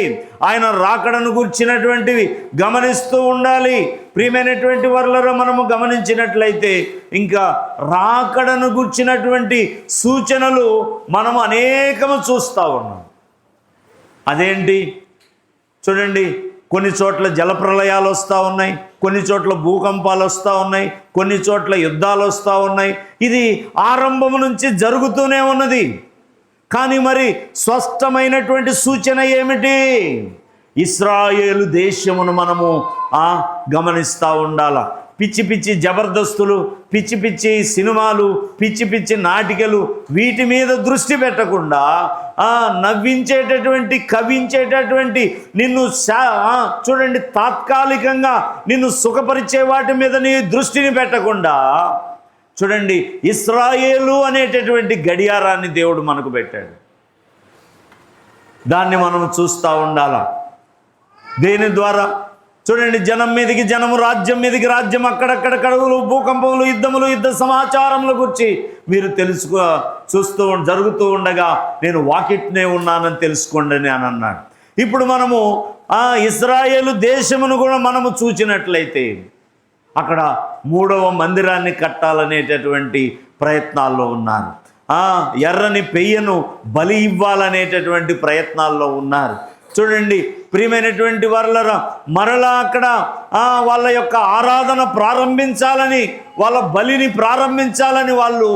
Speaker 1: ఆయన రాకడను గుర్చినటువంటివి గమనిస్తూ ఉండాలి. ప్రియమైనటువంటి వారులరా మనము గమనించినట్లయితే ఇంకా రాకడను గుర్చినటువంటి సూచనలు మనము అనేకము చూస్తూ ఉన్నాం. అదేంటి చూడండి, కొన్ని చోట్ల జలప్రలయాలు వస్తూ ఉన్నాయి, కొన్ని చోట్ల భూకంపాలు వస్తూ ఉన్నాయి, కొన్ని చోట్ల యుద్ధాలు వస్తూ ఉన్నాయి. ఇది ఆరంభం నుంచి జరుగుతూనే ఉన్నది. కానీ మరి స్పష్టమైనటువంటి సూచన ఏమిటి? ఇశ్రాయేలు దేశమును మనము గమనిస్తూ ఉండాల. పిచ్చి పిచ్చి జబర్దస్తులు, పిచ్చి పిచ్చి సినిమాలు, పిచ్చి పిచ్చి నాటికలు, వీటి మీద దృష్టి పెట్టకుండా నవ్వించేటటువంటి, కవించేటటువంటి, నిన్ను చూడండి తాత్కాలికంగా నిన్ను సుఖపరిచే వాటి మీద నీ దృష్టిని పెట్టకుండా చూడండి ఇశ్రాయేలు అనేటటువంటి గడియారాన్ని దేవుడు మనకు పెట్టాడు. దాన్ని మనం చూస్తూ ఉండాల. దేని ద్వారా? చూడండి, జనం మీదకి జనము, రాజ్యం మీదకి రాజ్యం, అక్కడక్కడ కడుగులు, భూకంపములు, యుద్ధములు, యుద్ధ సమాచారముల గురించి మీరు చూస్తూ జరుగుతూ ఉండగా నేను వాకిట్నే ఉన్నానని తెలుసుకోండి అని అన్నాడు. ఇప్పుడు మనము ఇశ్రాయేలు దేశమును కూడా మనము చూచినట్లయితే అక్కడ 3వ మందిరాన్ని కట్టాలనేటటువంటి ప్రయత్నాల్లో ఉన్నారు. ఎర్రని పెయ్యను బలి ఇవ్వాలనేటటువంటి ప్రయత్నాల్లో ఉన్నారు. చూడండి ప్రియమైనటువంటి వారులరా, మరలా అక్కడ వాళ్ళ యొక్క ఆరాధన ప్రారంభించాలని, వాళ్ళ బలిని ప్రారంభించాలని వాళ్ళు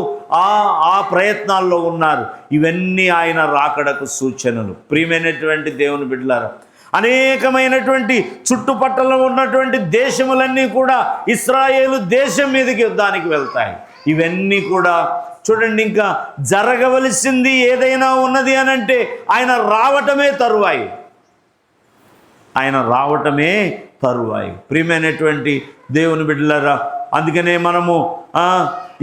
Speaker 1: ఆ ప్రయత్నాల్లో ఉన్నారు. ఇవన్నీ ఆయన రాకడకు సూచనలు. ప్రియమైనటువంటి దేవుని బిడ్డలారా, అనేకమైనటువంటి చుట్టుపక్కల ఉన్నటువంటి దేశములన్నీ కూడా ఇశ్రాయేలు దేశం మీదకి యుద్ధానికి వెళ్తాయి. ఇవన్నీ కూడా చూడండి, ఇంకా జరగవలసింది ఏదైనా ఉన్నది అనంటే ఆయన రావటమే తరువాయి, ఆయన రావటమే తరువాయి. ప్రియమైనటువంటి దేవుని బిడ్డలారా, అందుకనే మనము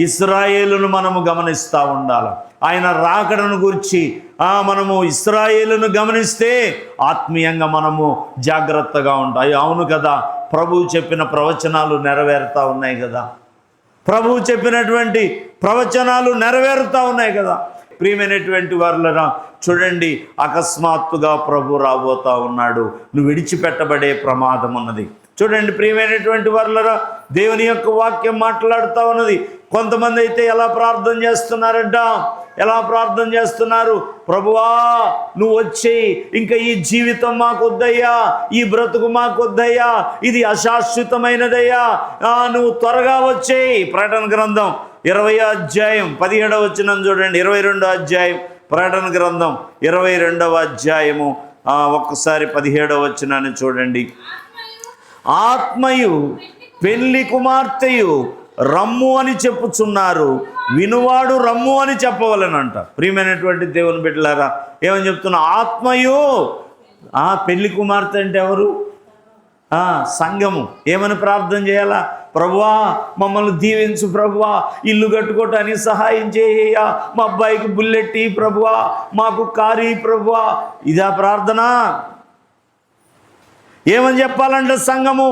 Speaker 1: ఇశ్రాయేలును మనము గమనిస్తూ ఉండాలి. ఆయన రాకడను గురించి మనము ఇశ్రాయేలును గమనిస్తే ఆత్మీయంగా మనము జాగ్రత్తగా ఉంటాయి. అవును కదా, ప్రభువు చెప్పిన ప్రవచనాలు నెరవేరుతూ ఉన్నాయి కదా, ప్రభువు చెప్పినటువంటి ప్రవచనాలు నెరవేరుతూ ఉన్నాయి కదా. ప్రియమైనటువంటి వారులరా, చూడండి అకస్మాత్తుగా ప్రభు రాబోతా ఉన్నాడు. నువ్వు విడిచిపెట్టబడే ప్రమాదం ఉన్నది. చూడండి ప్రియమైనటువంటి వారులరా, దేవుని యొక్క వాక్యం మాట్లాడుతూ ఉన్నది. కొంతమంది అయితే ఎలా ప్రార్థన చేస్తున్నారంట, ఎలా ప్రార్థన చేస్తున్నారు? ప్రభువా నువ్వు వచ్చి ఇంకా ఈ జీవితం మాకు వద్దయ్యా, ఈ బ్రతుకు మాకు వద్దయ్యా, ఇది అశాశ్వతమైనదయ్యా, నువ్వు త్వరగా వచ్చేయి. ప్రకటన గ్రంథం 20వ అధ్యాయం 17వ వచనం చూడండి. 22వ అధ్యాయం ప్రకటన గ్రంథం 22వ అధ్యాయము ఒక్కసారి 17వ వచనాన్ని చూడండి. ఆత్మయు పెళ్లి కుమార్తెయు రమ్ము అని చెప్పుచున్నారు, వినువాడు రమ్ము అని చెప్పవలనంట. ప్రియమైనటువంటి దేవుని బిడ్డలారా, ఏమని చెప్తున్నా? ఆత్మయు పెళ్లి కుమార్తె అంటే ఎవరు? సంఘము ఏమని ప్రార్థన చేయాలా? ప్రభువా మమ్మల్ని దీవించు ప్రభువా, ఇల్లు కట్టుకోవటానికి సహాయం చేయ, మా అబ్బాయికి బుల్లెట్ ప్రభువా, మాకు కారు ప్రభువా. ఇదా ప్రార్థన? ఏమని చెప్పాలంటే సంఘము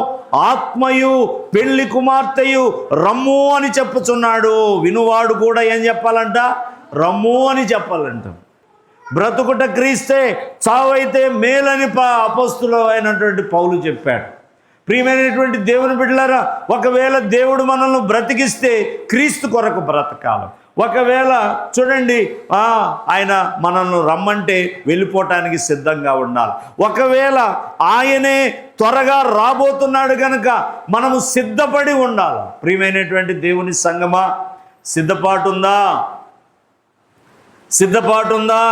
Speaker 1: ఆత్మయు పెళ్లి కుమార్తెయు రమ్ము అని చెప్పుచున్నాడు. వినువాడు కూడా ఏం చెప్పాలంట? రమ్ము అని చెప్పాలంట. బ్రతుకుట క్రీస్తే, చావైతే మేలని అపోస్తులు అయినటువంటి పౌలు చెప్పాడు. ప్రియమైనటువంటి దేవుని బిడ్డలారా, ఒకవేళ దేవుడు మనల్ని బ్రతికిస్తే క్రీస్తు కొరకు బ్రతకాలి. ఒకవేళ చూడండి ఆయన మనల్ని రమ్మంటే వెళ్ళిపోవటానికి సిద్ధంగా ఉండాలి. ఒకవేళ ఆయనే త్వరగా రాబోతున్నాడు కనుక మనము సిద్ధపడి ఉండాలి. ప్రియమైనటువంటి దేవుని సంగమా, సిద్ధపాటుందా? సిద్ధపాటుందా?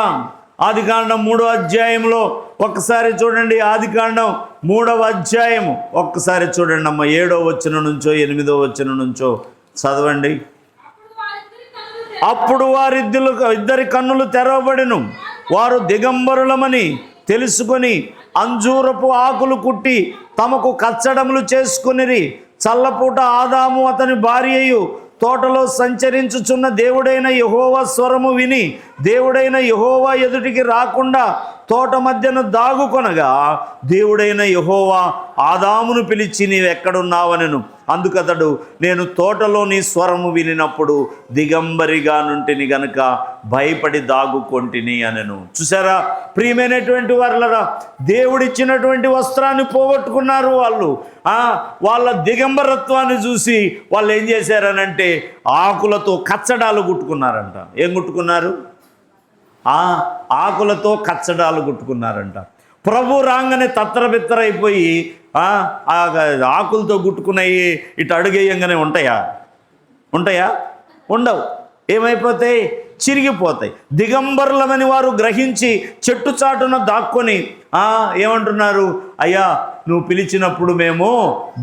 Speaker 1: ఆదికాండం 3వ అధ్యాయంలో ఒక్కసారి చూడండి. ఆదికాండం 3వ అధ్యాయము ఒక్కసారి చూడండి అమ్మ. 7వ వచనం నుంచో 8వ వచనం నుంచో చదవండి. అప్పుడు ఇద్దరి కన్నులు తెరవబడిను, వారు దిగంబరులమని తెలుసుకొని అంజూరపు ఆకులు కుట్టి తమకు కచ్చడములు చేసుకునిరి. చల్లపూట ఆదాము అతని భార్యయు తోటలో సంచరించుచున్న దేవుడైన యెహోవా స్వరము విని దేవుడైన యెహోవా ఎదుటికి రాకుండా తోట మధ్యన దాగుకొనగా దేవుడైన యెహోవా ఆదామును పిలిచి నీవెక్కడున్నావనెను. అందుకతడు నేను తోటలో నీ స్వరము వినినప్పుడు దిగంబరిగా నుంటిని గనుక భయపడి దాగుకొంటిని అనెను. చూసారా ప్రియమైనటువంటి వారలరా, దేవుడిచ్చినటువంటి వస్త్రాన్ని పోగొట్టుకున్నారు వాళ్ళు. వాళ్ళ దిగంబరత్వాన్ని చూసి వాళ్ళు ఏం చేశారనంటే ఆకులతో కచ్చడాలు కుట్టుకున్నారంట. ఏం కుట్టుకున్నారు? ఆకులతో కచ్చడాలు కుట్టుకున్నారంట. ప్రభు రాగానే తత్తరబిత్తరైపోయి ఆకులతో గుట్టుకున్నాయి ఇటు అడుగేయంగానే ఉంటాయా? ఉండవు. ఏమైపోతాయి? చిరిగిపోతాయి. దిగంబరులమని వారు గ్రహించి చెట్టు చాటున దాక్కొని ఏమంటున్నారు? అయ్యా నువ్వు పిలిచినప్పుడు మేము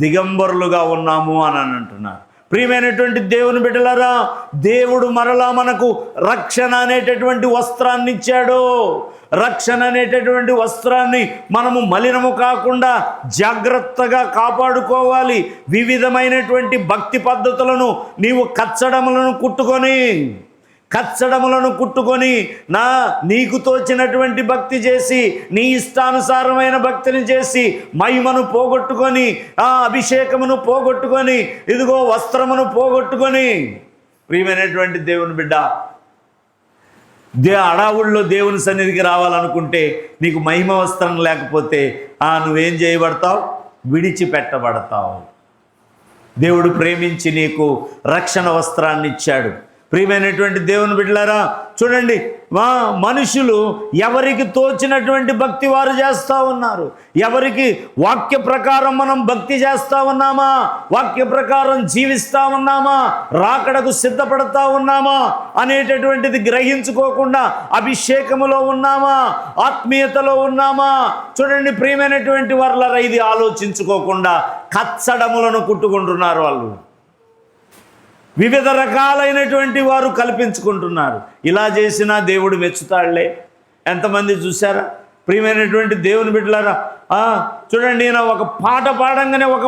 Speaker 1: దిగంబరులుగా ఉన్నాము అని అంటున్నారు. ప్రియమైనటువంటి దేవుని బిడ్డలారా, దేవుడు మరలా మనకు రక్షణ అనేటటువంటి వస్త్రాన్ని ఇచ్చాడు. రక్షణ అనేటటువంటి వస్త్రాన్ని మనము మలినము కాకుండా జాగ్రత్తగా కాపాడుకోవాలి. వివిధమైనటువంటి భక్తి పద్ధతులను నీవు కచ్చడములను కుట్టుకొని నీకు తోచినటువంటి భక్తి చేసి, నీ ఇష్టానుసారమైన భక్తిని చేసి, మహిమను పోగొట్టుకొని, అభిషేకమును పోగొట్టుకొని, ఇదిగో వస్త్రమును పోగొట్టుకొని. ప్రియమైనటువంటి దేవుని బిడ్డ, అడావుల్లో దేవుని సన్నిధికి రావాలనుకుంటే నీకు మహిమ వస్త్రం లేకపోతే నువ్వేం చేయబడతావు? విడిచిపెట్టబడతావు. దేవుడు ప్రేమించి నీకు రక్షణ వస్త్రాన్ని ఇచ్చాడు. ప్రియమైనటువంటి దేవుని బిడ్డలారా, చూడండి మనుషులు ఎవరికి తోచినటువంటి భక్తి వారు చేస్తూ ఉన్నారు. ఎవరికి వాక్య ప్రకారం మనం భక్తి చేస్తూ ఉన్నామా? వాక్య ప్రకారం జీవిస్తూ ఉన్నామా? రాకడకు సిద్ధపడతా ఉన్నామా అనేటటువంటిది గ్రహించుకోకుండా అభిషేకములో ఉన్నామా? ఆత్మీయతలో ఉన్నామా? చూడండి ప్రియమైనటువంటి వారులారా, ఇది ఆలోచించుకోకుండా కచ్చడములను కుట్టుకుంటున్నారు వాళ్ళు. వివిధ రకాలైనటువంటి వారు కల్పించుకుంటున్నారు. ఇలా చేసినా దేవుడు మెచ్చుతాడులే. ఎంతమంది చూసారా ప్రియమైనటువంటి దేవుని బిడ్డలారా? చూడండి, ఈయన ఒక పాట పాడంగానే, ఒక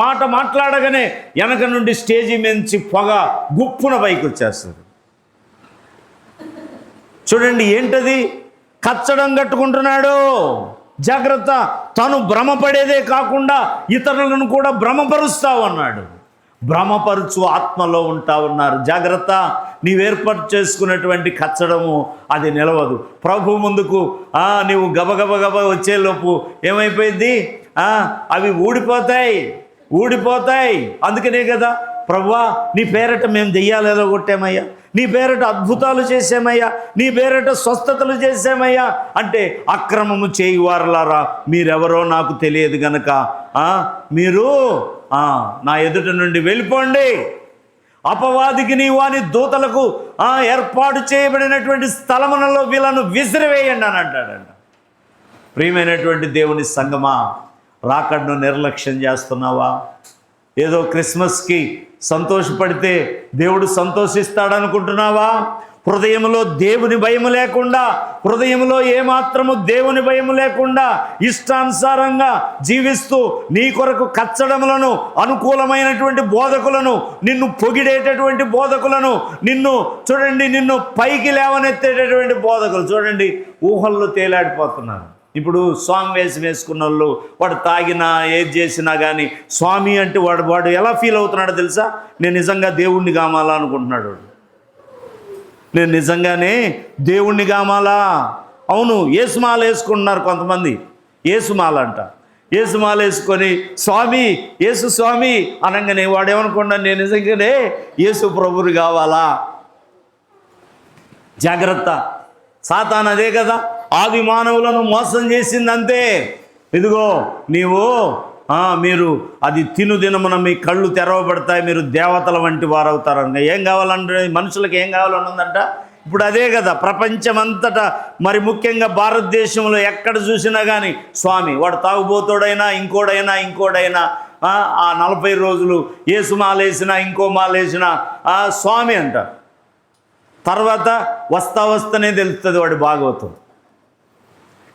Speaker 1: మాట మాట్లాడగానే వెనక నుండి స్టేజి మించి పొగ గుప్పున పైకి వచ్చేస్తారు. చూడండి ఏంటది? కచ్చడం కట్టుకుంటున్నాడు. జాగ్రత్త, తను భ్రమపడేదే కాకుండా ఇతరులను కూడా భ్రమపరుస్తా ఉన్నాడు. భ్రమపరుచు ఆత్మలో ఉంటా ఉన్నారు. జాగ్రత్త, నీవు ఏర్పాటు చేసుకున్నటువంటి కచ్చడము అది నిలవదు. ప్రభు ముందుకు నీవు గబగబ వచ్చేలోపు ఏమైపోయింది? అవి ఊడిపోతాయి. అందుకనే కదా ప్రభువా నీ పేరట మేము దెయ్యాలు కొట్టామయ్యా, నీ పేరట అద్భుతాలు చేసామయ్యా, నీ పేరట స్వస్థతలు చేసామయ్యా అంటే, అక్రమము చేయువారలారా మీరెవరో నాకు తెలియదు గనక మీరు నా ఎదుట నుండి వెళ్ళిపోండి. అపవాదికి నీ వాని దూతలకు ఏర్పాటు చేయబడినటువంటి స్థలములలో వీళ్ళను విసిరివేయండి అని అంటాడంట. ప్రియమైనటువంటి దేవుని సంగమా, రాకడను నిర్లక్ష్యం చేస్తున్నావా? ఏదో క్రిస్మస్కి సంతోషపడితే దేవుడు సంతోషిస్తాడనుకుంటున్నావా? హృదయంలో దేవుని భయం లేకుండా, హృదయంలో ఏమాత్రము దేవుని భయం లేకుండా ఇష్టానుసారంగా జీవిస్తూ నీ కొరకు కచ్చడములను, అనుకూలమైనటువంటి బోధకులను, నిన్ను పొగిడేటటువంటి బోధకులను, నిన్ను చూడండి, నిన్ను పైకి లేవనెత్తేటటువంటి బోధకులు చూడండి ఊహల్లో తేలాడిపోతున్నారు. ఇప్పుడు స్వామి వేసుకున్న వాళ్ళు, వాడు తాగినా ఏది చేసినా కానీ స్వామి అంటే వాడు ఎలా ఫీల్ అవుతున్నాడో తెలుసా? నేను నిజంగా దేవుణ్ణి కామాలా అనుకుంటున్నాడు. నేను నిజంగానే దేవుణ్ణి కామాలా. అవును, ఏసుమాల వేసుకుంటున్నారు కొంతమంది. ఏసుమాల అంట. ఏసుమాల వేసుకొని స్వామి, యేసు స్వామి అనగానే వాడు ఏమనుకున్నాను, నేను నిజంగానే యేసు ప్రభువుని కావాలా. జాగ్రత్త, సాతాను అదే కదా ఆది మానవులను మోసం చేసింది. అంతే. ఇదిగో మీరు అది తినుదినమున మీ కళ్ళు తెరవబడతాయి, మీరు దేవతల వంటి వారు అవుతారని. ఏం కావాలంటే మనుషులకు ఏం కావాలని ఉందంట. ఇప్పుడు అదే కదా ప్రపంచమంతటా, మరి ముఖ్యంగా భారతదేశంలో ఎక్కడ చూసినా కానీ స్వామి, వాడు తాగుబోతోడైనా ఇంకోడైనా ఆ 40 రోజులు ఏసు మాలేసినా ఇంకో మాలేసినా స్వామి అంట. తర్వాత వస్తనే తెలుస్తుంది వాడి భాగవతం.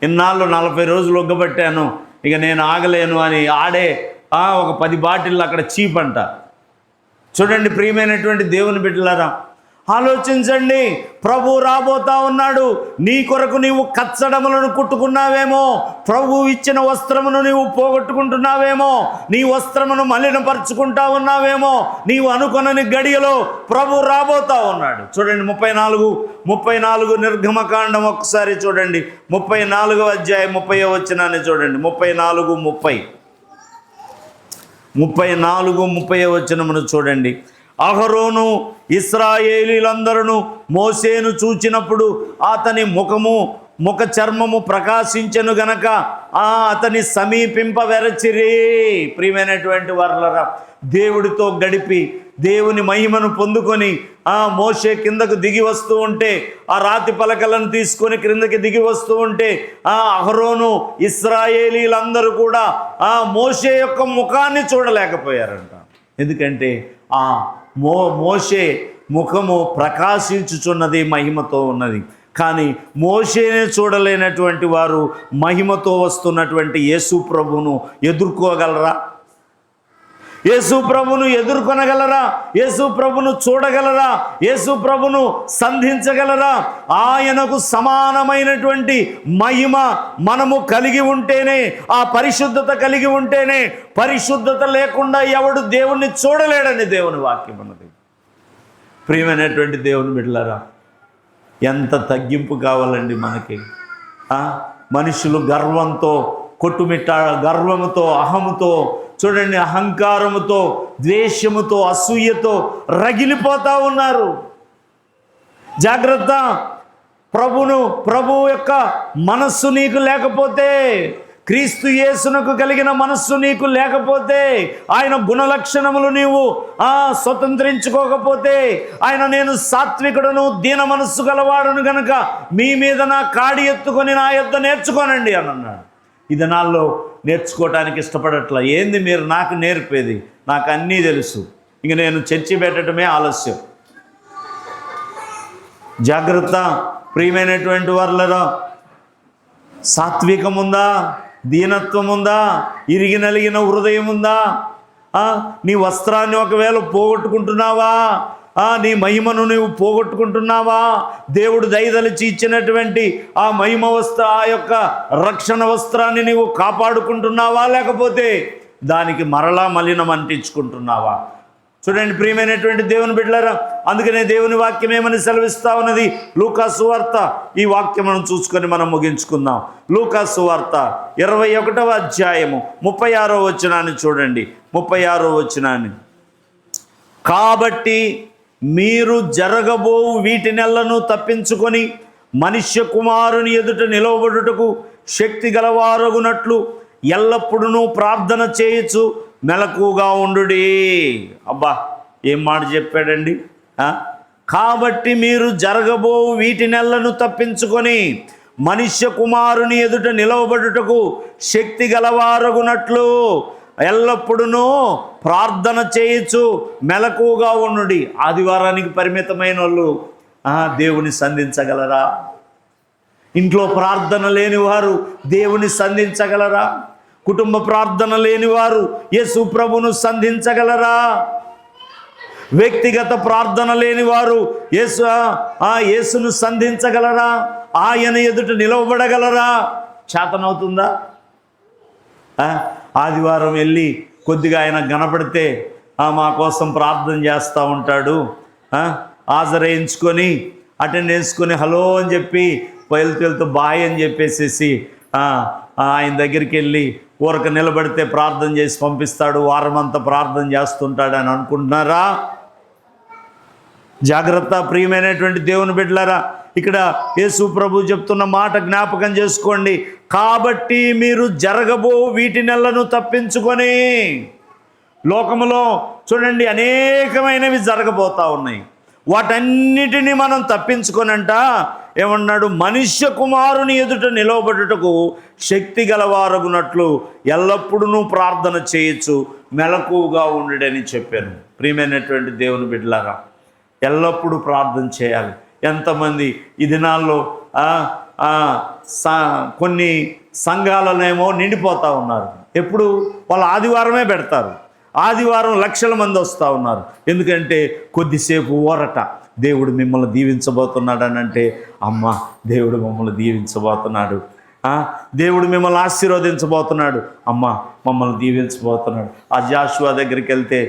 Speaker 1: ఇన్నాళ్ళు 40 రోజులు ఒగ్గబట్టాను, ఇక నేను ఆగలేను అని ఆడే ఒక 10 బాటిళ్ళు అక్కడ చీప్ అంట. చూడండి ప్రియమైనటువంటి దేవుని బిడ్డలారా, ఆలోచించండి. ప్రభు రాబోతా ఉన్నాడు. నీ కొరకు నీవు కచ్చడములను కుట్టుకున్నావేమో, ప్రభు ఇచ్చిన వస్త్రమును నీవు పోగొట్టుకుంటున్నావేమో, నీ వస్త్రమును మలినపరుచుకుంటా ఉన్నావేమో. నీవు అనుకొనని గడియలో ప్రభు రాబోతా ఉన్నాడు. చూడండి 34 నిర్గమకాండం ఒక్కసారి చూడండి. 34వ అధ్యాయం 30వ వచనాన్ని చూడండి. 34 వచనమును చూడండి. అహరోను ఇశ్రాయేలీలందరూ మోసేను చూచినప్పుడు అతని ముఖ చర్మము ప్రకాశించెను గనక అతని సమీపింపవెరచిరి. ప్రియమైనటువంటి వారలారా, దేవుడితో గడిపి దేవుని మహిమను పొందుకొని మోషే కిందకు దిగి వస్తూ ఉంటే, ఆ రాతి పలకలను తీసుకొని క్రిందకి దిగి వస్తూ ఉంటే అహరోను ఇశ్రాయేలీలందరూ కూడా మోషే యొక్క ముఖాన్ని చూడలేకపోయారంట. ఎందుకంటే మోషే ముఖము ప్రకాశించుచున్నది, మహిమతో ఉన్నది. కానీ మోషేనే చూడలేనటువంటి వారు మహిమతో వస్తున్నటువంటి యేసు ప్రభువును ఎదుర్కోగలరా? యేసు ప్రభును ఎదుర్కొనగలరా? యేసు ప్రభును చూడగలరా? యేసు ప్రభును సంధించగలరా? ఆయనకు సమానమైనటువంటి మహిమ మనము కలిగి ఉంటేనే, ఆ పరిశుద్ధత కలిగి ఉంటేనే, పరిశుద్ధత లేకుండా ఎవడు దేవుణ్ణి చూడలేడని దేవుని వాక్యం అన్నది. ప్రియమైనటువంటి దేవుని బిడ్డలారా, ఎంత తగ్గింపు కావాలండి మనకి. మనుషులు గర్వంతో గర్వముతో, అహముతో, చూడండి అహంకారముతో, ద్వేషముతో, అసూయతో రగిలిపోతా ఉన్నారు. జాగ్రత్త. ప్రభు యొక్క మనస్సు నీకు లేకపోతే, క్రీస్తు యేసునకు కలిగిన మనస్సు నీకు లేకపోతే, ఆయన గుణలక్షణములు నీవు స్వతంత్రించుకోకపోతే, నేను సాత్వికుడును దీన మనస్సు గలవాడును గనుక మీ మీద నా కాడి ఎత్తుకొని నా యొద్ద నేర్చుకోనండి అని అన్నాడు. ఈ దినాల్లో నేర్చుకోవటానికి ఇష్టపడట్లా. ఏంది మీరు నాకు నేర్పేది? నాకు అన్నీ తెలుసు, ఇంక నేను చర్చి పెట్టడమే ఆలస్యం. జాగ్రత్త. ప్రియమైనటువంటి వారలారా, సాత్వికం ఉందా? దీనత్వం ఉందా? ఇరిగి నలిగిన హృదయం ఉందా? నీ వస్త్రాన్ని ఒకవేళ పోగొట్టుకుంటున్నావా? నీ మహిమను నీవు పోగొట్టుకుంటున్నావా? దేవుడు దయదలిచి ఇచ్చినటువంటి ఆ మహిమ ఆ యొక్క రక్షణ వస్త్రాన్ని నీవు కాపాడుకుంటున్నావా, లేకపోతే దానికి మరలా మలినం అంటించుకుంటున్నావా? చూడండి ప్రియమైనటువంటి దేవుని బిడ్డలారా, అందుకనే దేవుని వాక్యం ఏమని సెలవిస్తా ఉన్నది? లూకా సువార్త. ఈ వాక్యం మనం చూసుకొని మనం ముగించుకుందాం. లూకా సువార్త 21వ అధ్యాయము 36వ వచనాన్ని చూడండి. 36వ వచనాన్ని. కాబట్టి మీరు జరగబోవు వీటినెల్లను తప్పించుకొని మనుష్య కుమారుని ఎదుట నిలవబడుటకు శక్తి గలవారగునట్లు ఎల్లప్పుడూ ప్రార్థన చేయొచ్చు, మెలకుగా ఉండుడి. అబ్బా, ఏం మాట చెప్పాడండి. కాబట్టి మీరు జరగబోవు వీటినెల్లను తప్పించుకొని మనుష్య కుమారుని ఎదుట నిలవబడుటకు శక్తి గలవారగునట్లు ఎల్లప్పుడూ ప్రార్థన చేయొచ్చు, మెలకుగా ఉండుడి. ఆదివారానికి పరిమితమైన వాళ్ళు దేవుని సంధించగలరా? ఇంట్లో ప్రార్థన లేనివారు దేవుని సంధించగలరా? కుటుంబ ప్రార్థన లేనివారు యేసు ప్రభును సంధించగలరా? వ్యక్తిగత ప్రార్థన లేనివారు యేసును సంధించగలరా? ఆయన ఎదుట నిలవబడగలరా? చేతనవుతుందా? ఆదివారం వెళ్ళి కొద్దిగా ఆయన కనపడితే మా కోసం ప్రార్థన చేస్తూ ఉంటాడు, హాజరేయించుకొని అటెండ్ వేసుకొని హలో అని చెప్పి వెళ్తూ బాయ్ అని చెప్పేసేసి ఆయన దగ్గరికి వెళ్ళి ఊరక నిలబడితే ప్రార్థన చేసి పంపిస్తాడు, వారమంతా ప్రార్థన చేస్తుంటాడు అని అనుకుంటున్నారా? జాగ్రత్త ప్రియమైనటువంటి దేవుని బిడ్డలారా, ఇక్కడ యేసు ప్రభు చెప్తున్న మాట జ్ఞాపకం చేసుకోండి. కాబట్టి మీరు జరగబో వీటినెల్లను తప్పించుకొని. లోకములో చూడండి అనేకమైనవి జరగబోతూ ఉన్నాయి. వాటన్నిటినీ మనం తప్పించుకొనంట ఏమన్నాడు? మనుష్య కుమారుని ఎదుట నిలవబడుటకు శక్తి గలవారగునట్లు ఎల్లప్పుడూ ప్రార్థన చేయొచ్చు, మెలకువగా ఉండుడని చెప్పాను. ప్రియమైనటువంటి దేవుని బిడ్డలారా, ఎల్లప్పుడూ ప్రార్థన చేయాలి. ఎంతమంది ఈ దినాల్లో కొన్ని సంఘాలనేమో నిండిపోతూ ఉన్నారు. ఎప్పుడు వాళ్ళు ఆదివారమే పెడతారు, ఆదివారం లక్షల మంది వస్తూ ఉన్నారు. ఎందుకంటే కొద్దిసేపు ఊరట, దేవుడు మిమ్మల్ని దీవించబోతున్నాడు అని అంటే, అమ్మ దేవుడు మమ్మల్ని దీవించబోతున్నాడు, దేవుడు మిమ్మల్ని ఆశీర్వదించబోతున్నాడు, అమ్మ మమ్మల్ని దీవించబోతున్నాడు. ఆ జాషువా దగ్గరికి వెళ్తే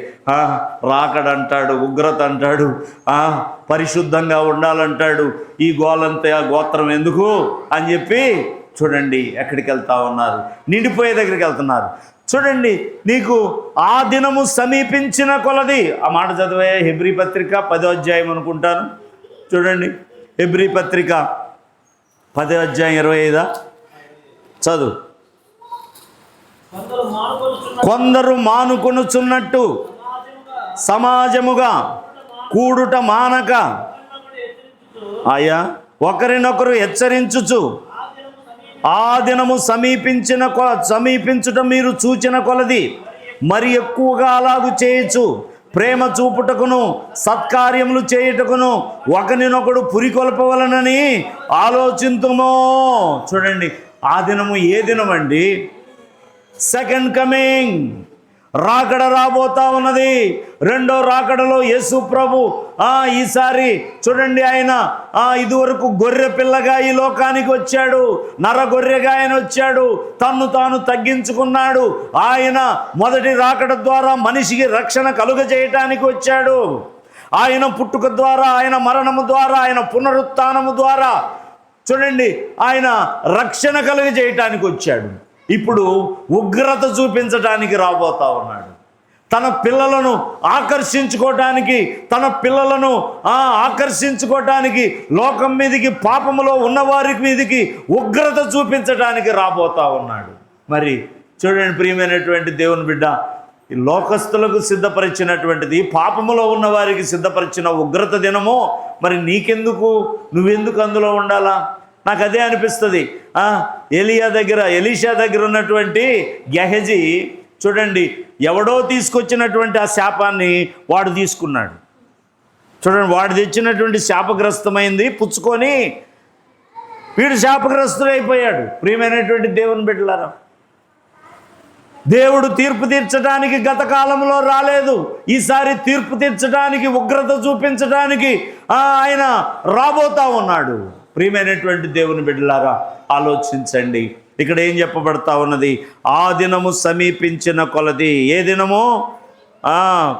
Speaker 1: రాకడంటాడు, ఉగ్రత అంటాడు, పరిశుద్ధంగా ఉండాలంటాడు. ఈ గోలంతా గోత్రం ఎందుకు అని చెప్పి చూడండి ఎక్కడికి వెళ్తా ఉన్నారు? నిండిపోయే దగ్గరికి వెళ్తున్నారు. చూడండి, నీకు ఆ దినము సమీపించిన కొలది, ఆ మాట చదివే హెబ్రీ పత్రిక 10వ అధ్యాయం అనుకుంటాను. చూడండి, హెబ్రీ పత్రిక 10వ అధ్యాయం 25 చదువు. కొందరు మానుకొనుచున్నట్టు సమాజముగా కూడుట మానక ఆయా ఒకరినొకరు హెచ్చరించుచు ఆ దినము సమీపించుట మీరు చూచిన కొలది మరి ఎక్కువగా అలాగు చేయొచ్చు, ప్రేమ చూపుటకును సత్కార్యములు చేయుటకును ఒకరినొకడు పురికొల్పవలనని ఆలోచింతుమో. చూడండి, ఆ దినము ఏ దినం అండి? సెకండ్ కమింగ్, రాకడ రాబోతా ఉన్నది. రెండో రాకడలో యేసు ప్రభు ఈసారి చూడండి, ఆయన ఇదివరకు గొర్రె పిల్లగా ఈ లోకానికి వచ్చాడు, నర గొర్రెగా ఆయన వచ్చాడు, తన్ను తాను తగ్గించుకున్నాడు. ఆయన మొదటి రాకడ ద్వారా మనిషికి రక్షణ కలుగజేయటానికి వచ్చాడు. ఆయన పుట్టుక ద్వారా, ఆయన మరణము ద్వారా, ఆయన పునరుత్థానము ద్వారా చూడండి ఆయన రక్షణ కలుగజేయటానికి వచ్చాడు. ఇప్పుడు ఉగ్రత చూపించడానికి రాబోతా ఉన్నాడు. తన పిల్లలను ఆకర్షించుకోవటానికి లోకం మీదకి, పాపములో ఉన్నవారి మీదకి ఉగ్రత చూపించడానికి రాబోతా ఉన్నాడు. మరి చూడండి ప్రియమైనటువంటి దేవుని బిడ్డ, ఈ లోకస్తులకు సిద్ధపరిచినటువంటిది, పాపములో ఉన్న వారికి సిద్ధపరిచిన ఉగ్రత దినము మరి నీకెందుకు? నువ్వెందుకు అందులో ఉండాలా? నాకు అదే అనిపిస్తుంది. ఎలీషా దగ్గర ఉన్నటువంటి గెహజీ చూడండి, ఎవడో తీసుకొచ్చినటువంటి ఆ శాపాన్ని వాడు తీసుకున్నాడు. చూడండి, వాడు తెచ్చినటువంటి శాపగ్రస్తమైంది పుచ్చుకొని వీడు శాపగ్రస్తుడైపోయాడు. ప్రియమైనటువంటి దేవుని బిడ్డలారా, దేవుడు తీర్పు తీర్చడానికి గత కాలంలో రాలేదు. ఈసారి తీర్పు తీర్చడానికి, ఉగ్రత చూపించడానికి ఆయన రాబోతా ఉన్నాడు. ప్రియమైనటువంటి దేవుని బిడ్డలారా, ఆలోచించండి. ఇక్కడ ఏం చెప్పబడతా ఉన్నది? ఆ దినము సమీపించిన కొలది. ఏ దినము?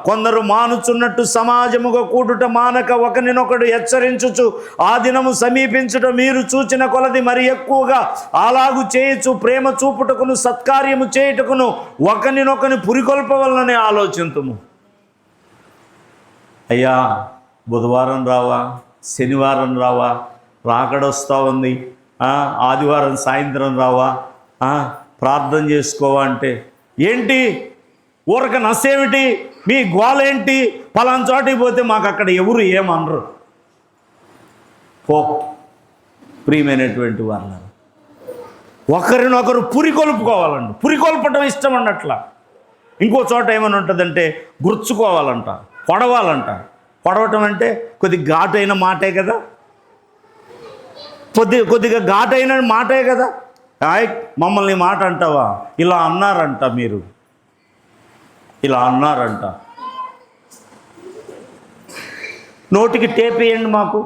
Speaker 1: కొందరు మానుచున్నట్టు సమాజముగా కూడుట మానక ఒకరినొకడు హెచ్చరించుచు ఆ దినము సమీపించుట మీరు చూచిన కొలది మరి ఎక్కువగా అలాగు చేయొచ్చు, ప్రేమ చూపుటకును సత్కార్యము చేయుటకును ఒకరినొకరిని పురికొల్పవలనని ఆలోచింతుము. అయ్యా, బుధవారం రావా, శనివారం రావా, రాకడొస్తూ ఉంది, ఆదివారం సాయంత్రం రావా, ప్రార్థన చేసుకోవా అంటే ఏంటి? ఊరక నసేమిటి? మీ గోలేంటి? పలానా చోటికి పోతే మాకు అక్కడ ఎవరు ఏమనరు. పో. ప్రియమైనటువంటి వాళ్ళ ఒకరినొకరు పురికొల్పుకోవాలండి. పురికొల్పటం ఇష్టం అన్నట్ల. ఇంకో చోట ఏమని ఉంటుందంటే గుర్చుకోవాలంట, పొడవాలంట. పొడవటం అంటే కొద్దిగా ఘాటైన మాటే కదా, కొద్దిగా ఘాటైన మాటే కదా. మమ్మల్ని మాట అంటావా, ఇలా అన్నారంట, మీరు ఇలా అన్నారంట. నోటికి టేప్ వేయండి, మాకు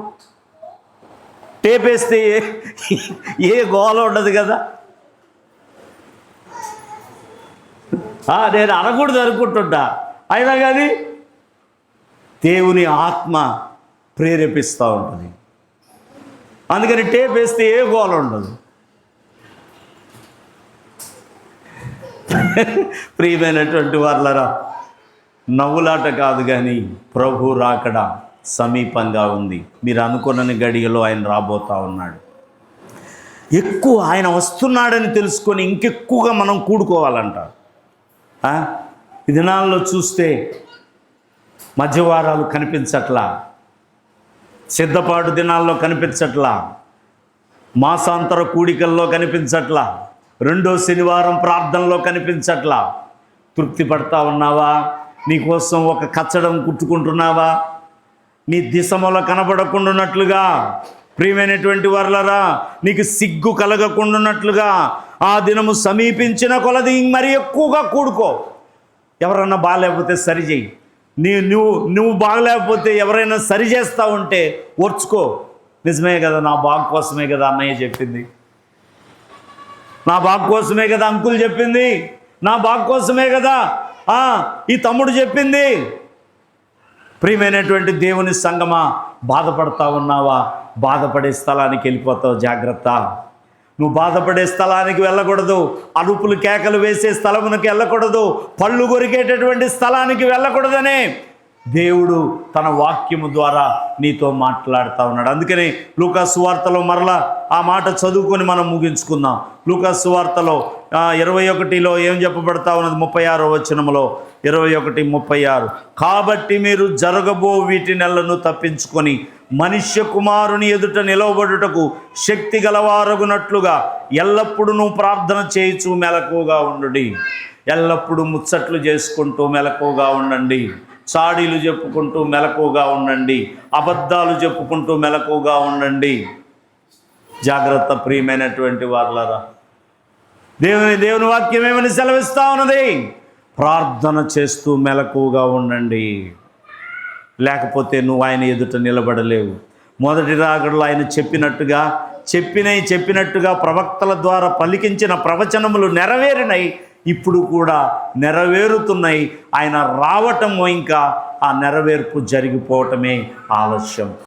Speaker 1: టేప్ వేస్తే ఏ గోల ఉండదు కదా. నేను అనకూడదు అనుకుంటుంటా, అయినా కానీ దేవుని ఆత్మ ప్రేరేపిస్తూ ఉంటుంది. అందుకని టేప్ వేస్తే ఏ గోల ఉండదు. ప్రియమైనటువంటి వాళ్ళరా, నవ్వులాట కాదు కానీ ప్రభు రాకడ సమీపంగా ఉంది. మీరు అనుకున్న గడియలో ఆయన రాబోతా ఉన్నాడు. ఎక్కువ ఆయన వస్తున్నాడని తెలుసుకొని ఇంకెక్కువగా మనం కూడుకోవాలంట. ఈ దినాల్లో చూస్తే మధ్యవారాలు కనిపించట్లా, సిద్ధపాటు దినాల్లో కనిపించట్లా, మాసాంతర కూడికల్లో కనిపించట్లా, రెండో శనివారం ప్రార్థనలో కనిపించట్లా. తృప్తి పడతా ఉన్నావా? నీకోసం ఒక కచ్చడం కుట్టుకుంటున్నావా? నీ దిశమలో కనబడకుండాన్నట్లుగా, ప్రియమైనటువంటి వారలారా, నీకు సిగ్గు కలగకుండాన్నట్లుగా ఆ దినము సమీపించిన కొలది మరి ఎక్కువగా కూడుకో. ఎవరన్నా బాగాలేకపోతే సరిచేయి. నువ్వు బాగలేకపోతే ఎవరైనా సరి చేస్తా ఉంటే ఓర్చుకో. నిజమే కదా, నా బాగు కోసమే కదా అన్నయ్య చెప్పింది, నా బాగు కోసమే కదా అంకుల్ చెప్పింది, నా బాగు కోసమే కదా ఈ తమ్ముడు చెప్పింది. ప్రియమైనటువంటి దేవుని సంగమా, బాధపడతా ఉన్నావా? బాధపడే స్థలానికి వెళ్ళిపోతావు, జాగ్రత్త. నువ్వు బాధపడే స్థలానికి వెళ్ళకూడదు, అరుపులు కేకలు వేసే స్థలమునకు వెళ్ళకూడదు, పళ్ళు కొరికేటటువంటి స్థలానికి వెళ్ళకూడదనే దేవుడు తన వాక్యము ద్వారా నీతో మాట్లాడుతూ ఉన్నాడు. అందుకని లూకా సువార్తలో మరలా ఆ మాట చదువుకొని మనం ముగించుకుందాం. లూకా సువార్తలో 21లో ఏం చెప్పబడతా ఉన్నది? 36వ వచనములో 21:36, కాబట్టి మీరు జరగబో వీటి నెలను తప్పించుకొని మనుష్య కుమారుని ఎదుట నిలవబడుటకు శక్తి గలవారగునట్లుగా ఎల్లప్పుడూ నువ్వు ప్రార్థన చేయుచు మెలకువగా ఉండుడి. ఎల్లప్పుడూ ముచ్చట్లు చేసుకుంటూ మెలకువగా ఉండండి, చాడీలు చెప్పుకుంటూ మెలకువగా ఉండండి, అబద్ధాలు చెప్పుకుంటూ మెలకువగా ఉండండి. జాగ్రత్త ప్రియమైనటువంటి వారలారా, దేవుని వాక్యం ఏమని సెలవిస్తా ఉన్నది? ప్రార్థన చేస్తూ మెలకువగా ఉండండి, లేకపోతే నువ్వు ఆయన ఎదుట నిలబడలేవు. మొదటి రాకడలో ఆయన చెప్పినట్టుగా ప్రవక్తల ద్వారా పలికించిన ప్రవచనములు నెరవేరినాయి, ఇప్పుడు కూడా నెరవేరుతున్నాయి. ఆయన రావటము ఇంకా ఆ నెరవేర్పు జరిగిపోవటమే ఆలస్యం.